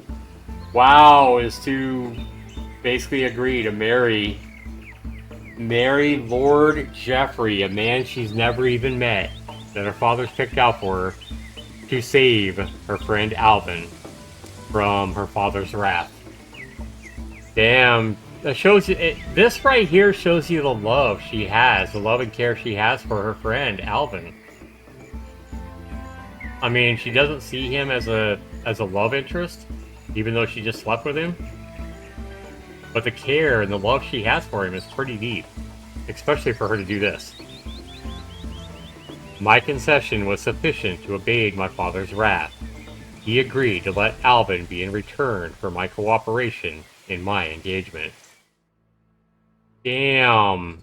Wow, is to basically agree to marry Lord Geoffrey, a man she's never even met, that her father's picked out for her, to save her friend Alvin from her father's wrath. Damn. That shows you, this right here shows you the love she has, the love and care she has for her friend, Alvin. I mean, she doesn't see him as a love interest, even though she just slept with him. But the care and the love she has for him is pretty deep, especially for her to do this. My concession was sufficient to abate my father's wrath. He agreed to let Alvin be in return for my cooperation in my engagement. Damn.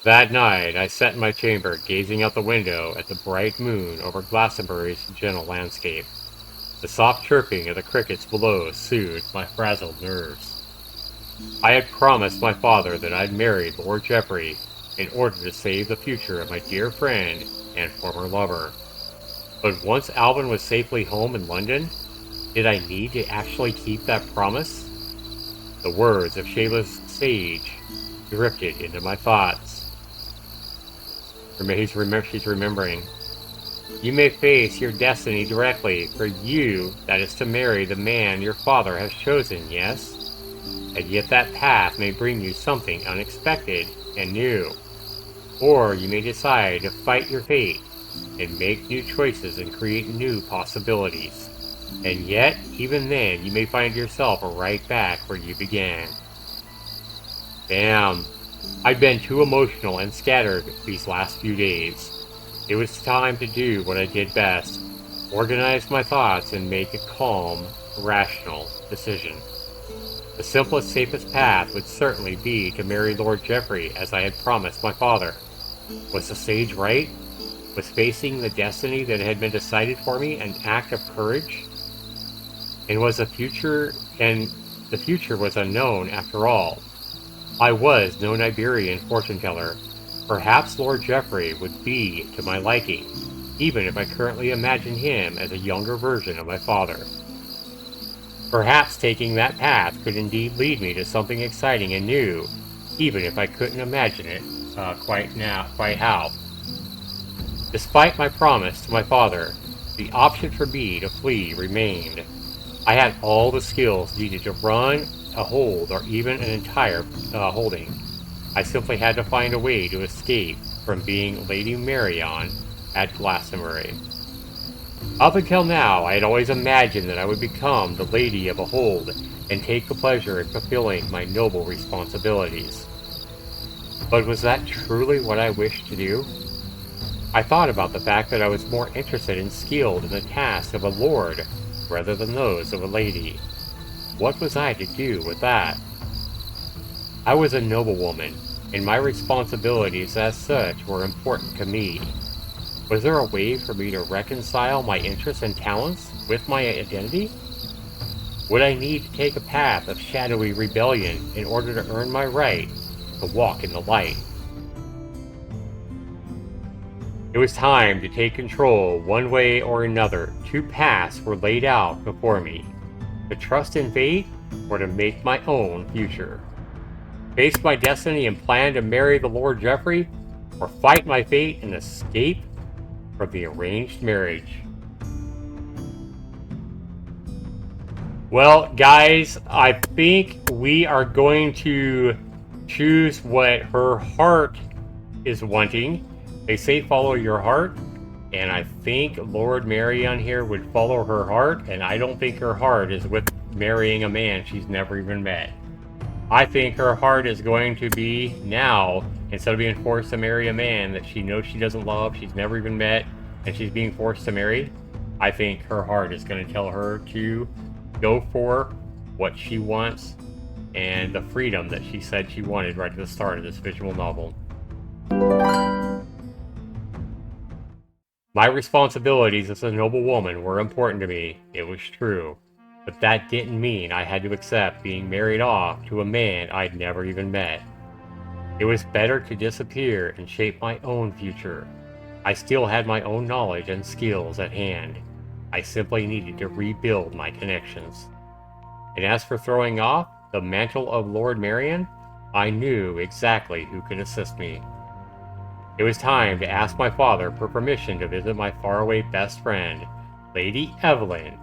That night, I sat in my chamber, gazing out the window at the bright moon over Glastonbury's gentle landscape. The soft chirping of the crickets below soothed my frazzled nerves. I had promised my father that I'd marry Lord Geoffrey in order to save the future of my dear friend and former lover. But once Alvin was safely home in London, did I need to actually keep that promise? The words of Shayla's sage drifted into my thoughts. She's remembering. You may face your destiny directly, for you, that is to marry the man your father has chosen, yes? And yet that path may bring you something unexpected and new. Or you may decide to fight your fate and make new choices and create new possibilities. And yet, even then, you may find yourself right back where you began. Damn. I'd been too emotional and scattered these last few days. It was time to do what I did best, organize my thoughts and make a calm, rational decision. The simplest, safest path would certainly be to marry Lord Geoffrey as I had promised my father. Was the sage right? Was facing the destiny that had been decided for me an act of courage? And the future was unknown after all. I was no Iberian fortune teller. Perhaps Lord Geoffrey would be to my liking, even if I currently imagine him as a younger version of my father. Perhaps taking that path could indeed lead me to something exciting and new, even if I couldn't imagine it quite how. Despite my promise to my father, the option for me to flee remained. I had all the skills needed to run a hold or even an entire holding. I simply had to find a way to escape from being Lady Marion at Glastonbury. Up until now, I had always imagined that I would become the Lady of a Hold and take the pleasure in fulfilling my noble responsibilities. But was that truly what I wished to do? I thought about the fact that I was more interested and skilled in the tasks of a lord rather than those of a lady. What was I to do with that? I was a noblewoman, and my responsibilities as such were important to me. Was there a way for me to reconcile my interests and talents with my identity? Would I need to take a path of shadowy rebellion in order to earn my right to walk in the light? It was time to take control one way or another. Two paths were laid out before me: to trust in fate or to make my own future. Face my destiny and plan to marry the Lord Geoffrey, or fight my fate and escape from the arranged marriage. Well, guys, I think we are going to choose what her heart is wanting. They say follow your heart, and I think Lord Marion here would follow her heart, and I don't think her heart is with marrying a man she's never even met. I think her heart is going to be now, instead of being forced to marry a man that she knows she doesn't love, she's never even met, and she's being forced to marry, I think her heart is going to tell her to go for what she wants and the freedom that she said she wanted right at the start of this visual novel. My responsibilities as a noble woman were important to me, it was true. But that didn't mean I had to accept being married off to a man I'd never even met. It was better to disappear and shape my own future. I still had my own knowledge and skills at hand. I simply needed to rebuild my connections. And as for throwing off the mantle of Lord Marion, I knew exactly who could assist me. It was time to ask my father for permission to visit my faraway best friend, Lady Evelyn,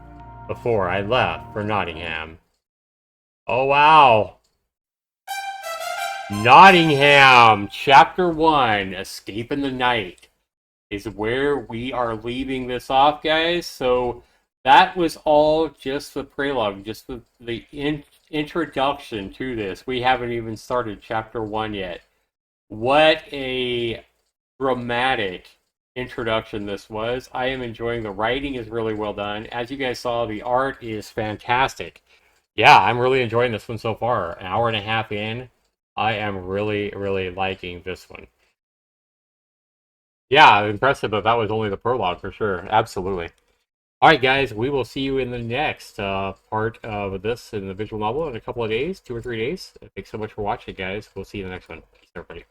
before I left for Nottingham. Oh, wow. Nottingham, Chapter 1, Escape in the Night, is where we are leaving this off, guys. So that was all just the prologue, just the introduction to this. We haven't even started Chapter 1 yet. What a dramatic introduction this was. I am enjoying the writing is really well done. As you guys saw, the art is fantastic. Yeah, I'm really enjoying this one so far. An hour and a half in, I am really, really liking this one. Yeah, impressive, but that was only the prologue for sure. Absolutely. All right, guys, we will see you in the next part of this in the visual novel in a couple of days, 2 or 3 days. Thanks so much for watching, guys. We'll see you in the next one. Peace, everybody.